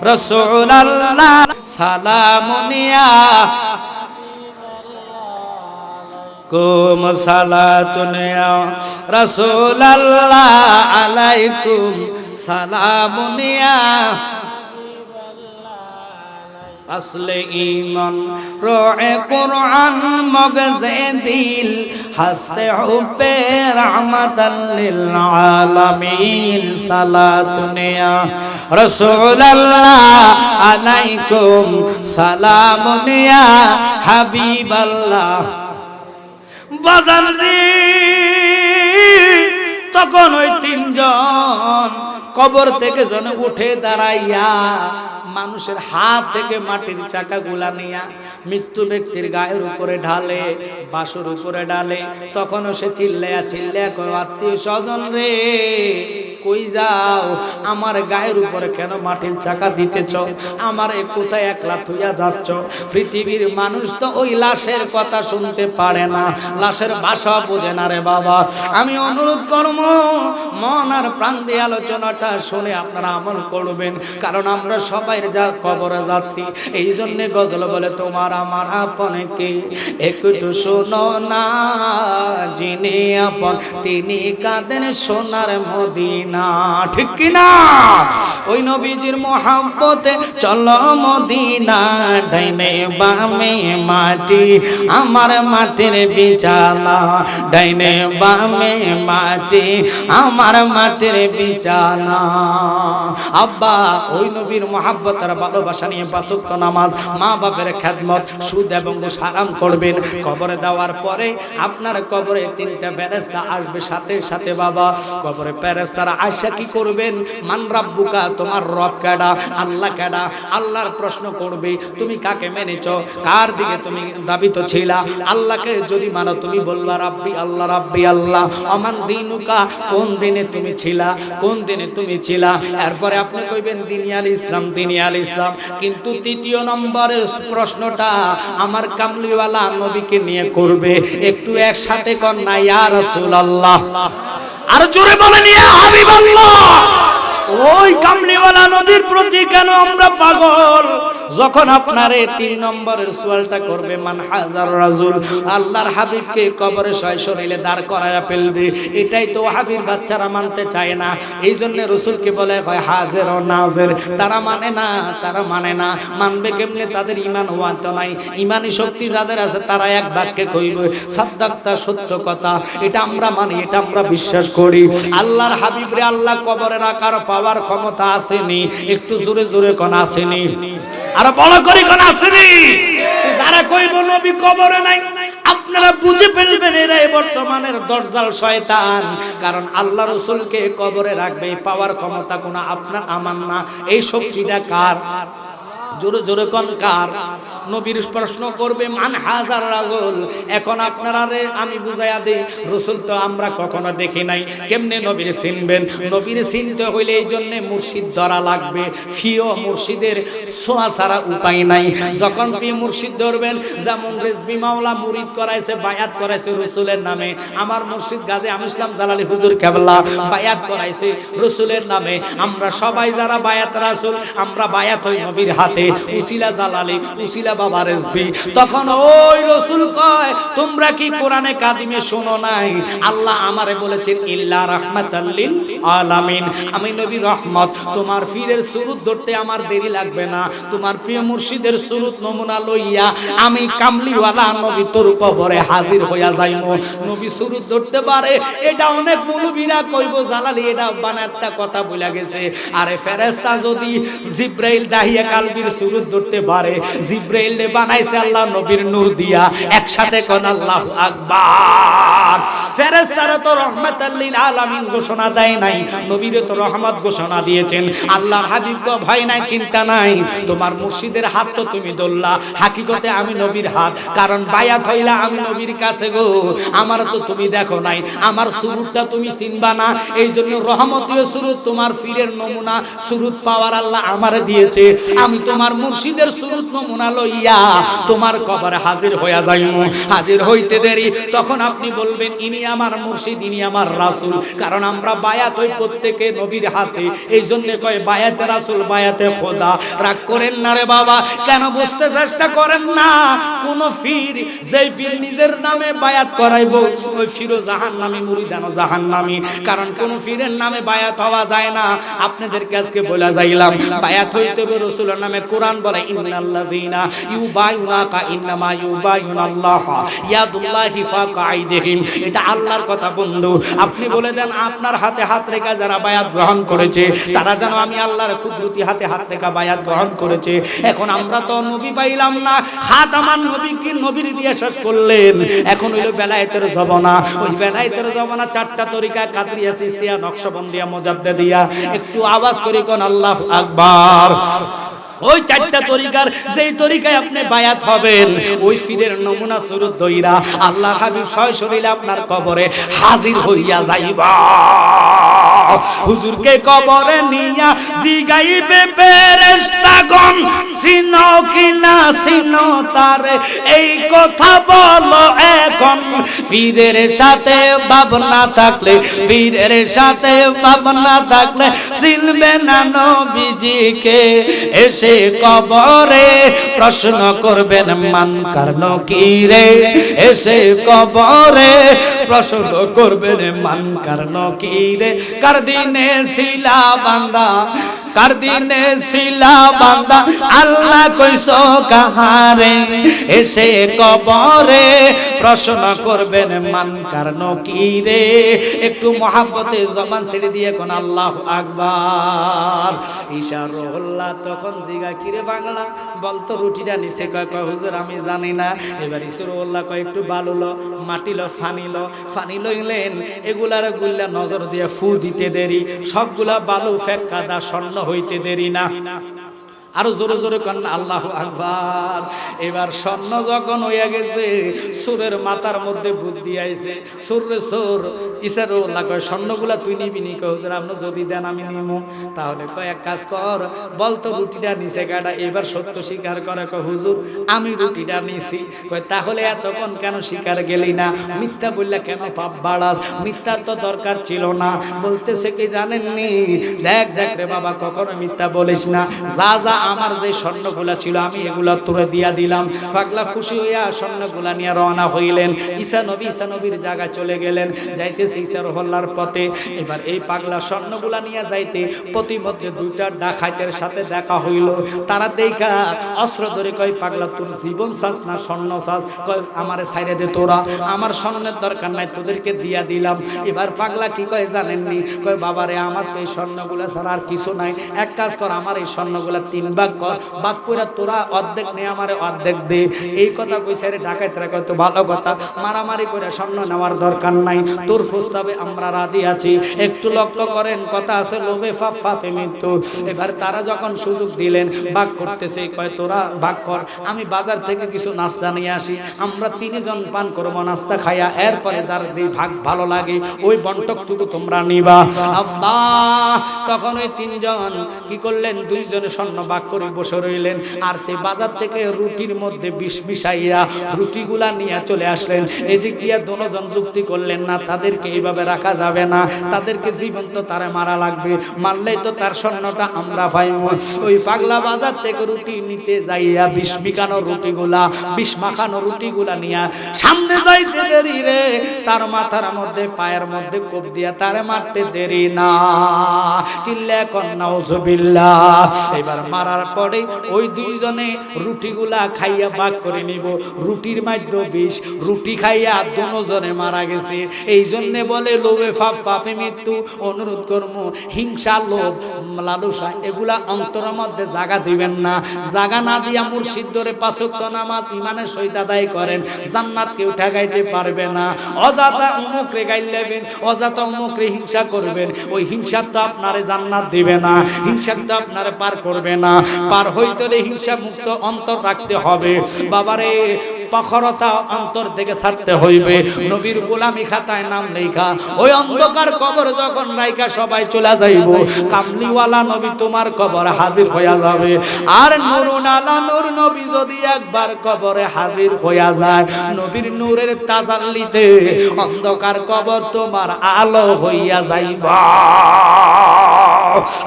রাসূলুল্লাহ, সালামুন ইয়া কুম, সালাতুন ইয়া রাসূলুল্লাহ আলাইকুম, সালামুন ইয়া আসলে ঈমান রোয়ে কুরআন মগজে দিল, হাসতে হুব্বে রাহমাতাল লিল আলামিন, সালাতুন ইয়া রাসূলুল্লাহ আলাইকুম, সালামুন ইয়া হাবিবাল্লাহ। বাজান রে, তখন ওই তিনজন কবর থেকে যেন উঠে দাঁড়াইয়া মানুষের হাত থেকে মাটির চাকা গুলা নিয়া মৃত্যু ব্যক্তির গায়ের উপরে ঢালে, বাসুর উপরে ঢালে। তখনও সে চিল্লায়া চিল্লায়া কয়, আত্মীয় স্বজন রে কই যাও? আমার গায়ের উপরে কেন মাটির চাকা দিতেছ? আমার কোথায় একলা থুইয়া যাচ্ছ? পৃথিবীর মানুষ তো ওই লাশের কথা শুনতে পারে না, লাশের ভাষা বোঝে না রে বাবা। আমি অনুরোধ করব, মন আর প্রাণ দিয়ে আলোচনাটা শুনে আপনারা আমল করবেন, কারণ আমরা সবাই যা কবরে যাত্রী। এই জন্য গজল বলে, তোমার আমার আপন কে একটু শোনো না, যিনি আপন তিনি কাঁদেন সোনার মদিনা। ঠিক কিনা? ওই নবীজির মোহাব্বতে চলো মদিনা, ডাইনে বামে মাটি আমার মাটির বিছানা, ডাইনে বামে মাটি আমার মাটির বিছানা। আব্বা ওই নবীর মোহাব্বত আর ভালোবাসা নিয়ে 5 ওয়াক্ত নামাজ, মা বাপের খেদমত, সুদ এবং ঘুষ হারাম করবেন। কবরে দেওয়ার পরে আপনার কবরে 3টা ফেরেশতা আসবে সাথে সাথে। বাবা কবরে ফেরেশতারা আয়সা কি করবেন? মান রাব্বুকা, তোমার রব কেডা? আল্লাহ কেডা? আল্লাহর প্রশ্ন করবে, তুমি কাকে মেনেছ? কার দিকে তুমি দাবিত ছিলা? আল্লাহকে যদি মানো তুমি বলবা রাব্বি আল্লাহ, রাব্বি আল্লাহ। অমান দিনুকা, কোন দিনে তুমি ছিলা? কোন দিনে তুমি ছিলা? এরপরে আপনি কইবেন দিনী আল ইসলাম, দিনী আল ইসলাম। কিন্তু 3য় নম্বরের প্রশ্নটা আমার কামলিওয়ালা নবীকে নিয়ে করবে। একটু একসাথে কর না, ইয়া রাসূলুল্লাহ। আর জোরে বলেন ইয়া হাবিবাল্লাহ। ওই কামলিওয়ালা নবীর প্রতি কেন আমরা পাগল? যখন আপনার এই 3 নম্বরের সওয়ালটা করবে, মান হাজার রাজুল, আল্লাহর হাবিবকে কবরে শরীরে দাঁড় করায়া ফেলবে। এটাই তো হাবিব বাচ্চারা মানতে চায় না। এই জন্য রাসূলকে বলে হয় হাজির ও নাজির। তারা মানে না, তারা মানে না। মানবে কেমনে? তাদের ঈমান হওয়া তো নাই। ঈমানি শক্তি যাদের আছে তারা এক বাক্যে কইবে সাদ্দাকতা, সত্য কথা। এটা আমরা মানি, এটা আমরা বিশ্বাস করি। আল্লাহর হাবিবরে আল্লাহ কবরে রাখার পাওয়ার ক্ষমতা আসেনি? একটু জোরে জোরে কোন আসেনি? আর বড় করে কোন আসেনি? যারা কইব নবী কবরে নাই, আপনারা বুঝে ফেলবেন এরাই বর্তমানের দজ্জাল শয়তান। কারণ আল্লাহ রাসূলকে কবরে রাখবে এই পাওয়ার ক্ষমতা কোন আপনার আমার না। এই শক্তিটা কার? জোরে জোরে কোন কার? নবীর প্রশ্ন করবে মান হাজার রাসূল। এখন আপনারা আমি বুঝাইয়া দেই, রাসূল তো আমরা কখনো দেখি নাই, কেমনে নবীর চিনবেন? নবীর চিনতে হইলে এই জন্য মুর্শিদ ধরা লাগবে। ফিও মুর্শিদের ছোঁয়া ছাড়া উপায় নাই। যখন পি মুর্শিদ ধরবেন, যেমন রেজবি মাওলা মুরিদ করাইছে, বায়াত করাইছে রাসূলের নামে। আমার মুর্শিদ গাজী আমির ইসলাম জালালি হুজুর কেবলা বায়াত করাইছে রাসূলের নামে। আমরা সবাই যারা বায়াত রাসূল, আমরা বায়াত হই নবীর হাতে। উসিলা জালালি, উসিলা বাবা রেজবি। তখন ওই রাসূল কয়, তোমরা কি কোরআনে কাদিমে শোনো নাই? আল্লাহ আমারে বলেছেন ইল্লা রাহমাতাল লিল আলামিন, আমি নবী রহমত। তোমার পীরের সুরুত ধরতে আমার দেরি লাগবে না। তোমার প্রিয় মুর্শিদের সুরুত নমুনা লইয়া আমি কামলিওয়ালা নবী তোর কবরে হাজির হইয়া যাইমু। নবী সুরুত ধরতে পারে, এটা অনেক মুলবিরা কইব জালালি এটা বানাতে কথা বইলা গেছে। আরে ফেরেশতা যদি জিব্রাইল দাহিয়া কালবির সুরুত ধরতে পারে, জিব্রাইল বানাইছে আল্লাহ নবীর নূর দিয়া। একসাথে কোন আল্লাহু আকবার। ফেরেশতারা তো রহমাতাল লিল আলামিন ঘোষণা দেয় নাই, নবীরে তো রহমত ঘোষণা দিয়েছেন। আল্লাহ হাবিব কো ভয় নাই, চিন্তা নাই, তোমার মুর্শিদের হাত তো তুমি ধরলা, হাকিকতে আমি নবীর হাত। কারণ বায়াত হইলা আমি নবীর কাছে গো, আমার তো তুমি দেখো নাই, আমার সুরুতটা তুমি চিনবা না। এই জন্য রহমতীয় সুরুত, তোমার পীরের নমুনা সুরুত পাওয়ার আল্লাহ আমারে দিয়েছে। আমি তোমার মুর্শিদের সুরুত নমুনা লইয়া তোমার কবরে হাজির হইয়া যাইমু। হাজির হইতে দেরি, তখন আপনি বলবেন ইনি আমার মুর্শিদ, ইনি আমার রাসূল। কারণ আমরা বায়াত হই প্রত্যেকে নবীর হাতে। এই জন্য কয় বায়াতে রাসূল, বায়াতে খোদা। রাগ করেন না রে বাবা, কেন বুঝতে চেষ্টা করেন না? কোন পীর যেই পীর নিজের নামে বায়াত করাইবো, ওই পীরও জাহান্নামী, মুরিদানও জাহান্নামী। কারণ কোন পীরের নামে বায়াত হওয়া যায় না। আপনাদেরকে আজকে বলা যাইলাম, বায়াত হইতে হবে রাসূলের নামে। কোরআন বলে ইন্নাল্লাযীনা ইউবাইউনাকা ইন্নামা ইউবাইউনাল্লাহ ইয়াদুল্লাহি ফাওকা আইদিহিম। এটা আল্লাহর কথা বন্ধু। আপনি বলে দেন আপনার হাতে হাত রেখা যারা বায়াত গ্রহণ করেছে, তারা যেন আমি আল্লাহর কুদরতি হাতে হাত রেখা বায়াত গ্রহণ করেছে। এখন আমরা তো নবী পাইলাম না, হাত আমার নবী কি নবীর দিয়ে শেষ করলেন। এখন হইল বেলায়েতের জমানা। ওই বেলায়েতের জমানা চারটা তরিকা, কাদরিয়া, চিশতিয়া, নকশবন্দিয়া, মুজাদ্দিদিয়া। একটু আওয়াজ করে কোন আল্লাহু আকবার। ওই চারটা তরিকার যেই তরিকায় আপনি বায়াত হবেন, ওই পীরের নমুনা সুরত দইরা আল্লাহ হাবিব সশরীরে আপনার কবরে হাজির হইয়া যাইবা। হুজুরকে কবরে নিয়া জিগাইবে ফেরেশতাগণ, চিনো কি না চিনো তারে, এই কথা বলো এখন। পীরের সাথে ভাবনা থাকলে, পীরের সাথে ভাবনা থাকলে চিনবে না নবীজিকে। এসে কবরে প্রশ্ন করবেন মান কার নকিরে, এসে কবরে প্রশ্ন করবেন মান কার নকিরে। কার দিনে ছিলা বান্দা, কার দিনে ছিলা বান্দা, আল্লাহ কইছো কাহারে। এসে কবরে প্রশ্ন করবেন মান কার নকিরে। একটু মহাব্বতে জবান ছেড়ে দিয়ে কোন আল্লাহু আকবার। ইশারুল্লাহ তখন জিগা কিরে বাংলা বলতো রুটিটা নিচে, কয় কয় হুজুর আমি জানি না। এবার ইশারুল্লাহ কয় একটু বালু লো, মাটি লো, ফানি লইলেন। এগুলার গুল্লা নজর দিয়ে ফু দিতে দেরি, সবগুলা বালু ফেক কাদা স্বর্ণ হইতে দেরি না। আরো জোরে জোরে কন্যা আল্লাহু আকবার। এবার স্বর্ণ যখন হইয়া গেছে, সুরের মাথার মধ্যে বুদ্ধি আইছে। সুরে সুর ইশারুল্লাহ কয় স্বর্ণগুলা তুই নিবি নি? কয় হুজুর আপনি যদি দেন আমি নিমু। তাহলে কয় এক কাজ কর, বলতো রুটিটা নিচে গাড়া। এবার সত্য স্বীকার করে, কয় হুজুর আমি রুটিটা নিছি। কয় তাহলে এতক্ষণ কেন স্বীকার গেলি না? মিথ্যা বললা কেন পাপ বাড়াস? মিথ্যার তো দরকার ছিল না। বলতেছে কি জানেননি, দেখ দেখ রে বাবা, কখনো মিথ্যা বলিস না। যা যা আমার যে স্বর্ণগুলা ছিল আমি এগুলা তোরে দিয়া দিলাম। পাগলা খুশি হইয়া স্বর্ণগুলা নিয়ে রওনা হইলেন। ঈসা নবীর জায়গায় চলে গেলেন। যাইতেছে ঈসার হল্লার পথে। এবার এই পাগলা স্বর্ণগুলা নিয়ে যাইতে প্রতিমধ্যে দুইটা ডাকাইতের সাথে দেখা হইল। তারা দেখা অস্ত্র ধরে কয় পাগলা তোর জীবন চাস না স্বর্ণ চাস? কয় আমারে ছাইরে দে, তোরা আমার স্বর্ণের দরকার নাই, তোদেরকে দিয়া দিলাম। এবার পাগলা কি কয় জানেননি? কয় বাবারে আমার তো এই স্বর্ণগুলা ছাড়া আর কিছু নাই। এক কাজ কর, আমার এই স্বর্ণগুলা 3 ভাগ কর, ভাগ করে তোরা অর্ধেক নে আমারে অর্ধেক দে। এই কথা কইছে রে ডাকাতরা, কত ভালো কথা, মারামারি করে স্বর্ণ নেওয়ার দরকার নাই, তোর প্রস্তাবে আমরা রাজি আছি। একটু লক্ষ্য করেন, কথা আছে লোভে পাপ, পাপে মৃত্যু। এবার তারা যখন সুযোগ দিলেন ভাগ করতেছে, কয় তোরা ভাগ কর, আমি বাজার থেকে কিছু নাস্তা নিয়ে আসি, আমরা তিনজন পান করবো নাস্তা খাইয়া, এরপরে যার যে ভাগ ভালো লাগে ওই বন্টকটুকু তোমরা নিবা। আল্লাহ, তখন ওই তিনজন কি করলেন, দুইজনে স্বর্ণ ভাগ করে বসে রইলেন, আর তে বাজার থেকে রুটির মধ্যে বিষ মিশাইয়া রুটিগুলা নিয়ে চলে আসলেন। এদিক দিয়ে দুজন যুক্তি করলেন, না তাদেরকে এইভাবে রাখা যাবে না, তাদেরকে জীবন্ত তারে মারা লাগবে, মারলেই তো তার স্বর্ণটা আমরা পাইব। ওই পাগলা বাজার থেকে রুটি নিতে যাইয়া বিষ মিশানো রুটিগুলা, বিষ মাখানো রুটিগুলা নিয়ে সামনে যাইতে দেরি রে, তার মাথার মধ্যে পায়ের মধ্যে কোপ দিয়া তারে মারতে দেরি না, চিল্লা কর নাউজুবিল্লাহ। এবার মারার পরে ওই দুইজনে রুটিগুলা খাইয়া ভাগ করে নিব, রুটির মধ্যে বিষ, রুটি খাইয়া দুজনে মারা গেছে। এই জন্য বলে লোভে পাপ, পাপে মৃত্যু। অনুরোধ করবো, হিংসা, লোভ, লালসা এগুলা অন্তরের মধ্যে জায়গা দিবেন না। জায়গা না দিয়া মুর্শিদ ধরে 5 ওয়াক্ত নামাজ ইমানের সহিত আদায় করেন, জান্নাত কেউ ঠেকাইতে পারবে না। অযথা উমুকরে গাইলেবেন, অযথা উমুকরে হিংসা করবেন, ওই হিংসা তো আপনারে জান্নাত দিবে না, হিংসা তো আপনারে পার করবে না। পার হইতে হিংসা মুক্ত অন্তর রাখতে হবে বাবারে, পাখরতা অন্তর থেকে ছাড়তে হইবে। নবীর গোলামি খাতায় নাম লেখা, ওই অন্ধকার কবর যখন রাইখা সবাই চলে যাইব, কামলিওয়ালা নবী তোমার কবর হাজির হইয়া যাবে। আর নুরুন আলা নূর নবী যদি একবার কবরে হাজির হইয়া যায়, নবীর নূরের তাজাল্লিতে অন্ধকার কবর তোমার আলো হইয়া যাইবা।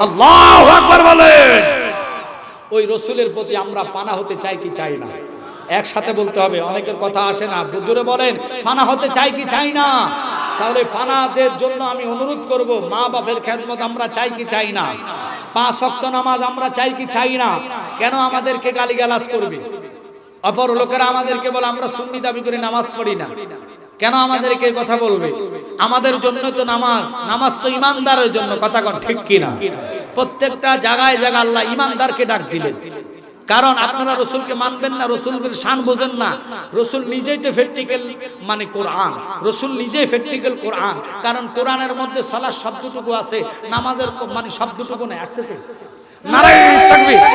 আল্লাহু আকবার বলেন। ওই রসুলের প্রতি আমরা পানা হতে চাই কি চাই না? একসাথে বলতে হবে, অনেকের কথা আসে না, জোরে বলেন, পানা হতে চাই কি চাই না? তাহলে পানাদের জন্য আমি অনুরোধ করব, মা বাপের খেদমত আমরা চাই কি চাই না? 5 ওয়াক্ত নামাজ আমরা চাই কি চাই না? কেন আমাদেরকে গালিগালাজ করবে? অপর লোকেরা আমাদেরকে বলে আমরা সুন্নি দাবি করে নামাজ পড়ি না, কেন আমাদেরকে কথা বলবে? আমাদের জন্য তো নামাজ, নামাজ তো ইমানদারের জন্য, কথা কোন ঠিক কিনা? প্রত্যেকটা জায়গায় জায়গায় আল্লাহ ইমানদারকে ডাক দিলেন, কারণ আপনারা রসুলকে মানবেন না, রসুলের শান বোঝেন না। রসুল নিজেই তো প্র্যাকটিক্যাল মানে কোরআন, রসুল নিজেই প্র্যাকটিক্যাল কোরআন, কারণ কোরআনের মধ্যে সালাত শব্দটুকু আছে, নামাজের মানে শব্দটুকু নেই। আসতেছে নারায়ে তাকবীর।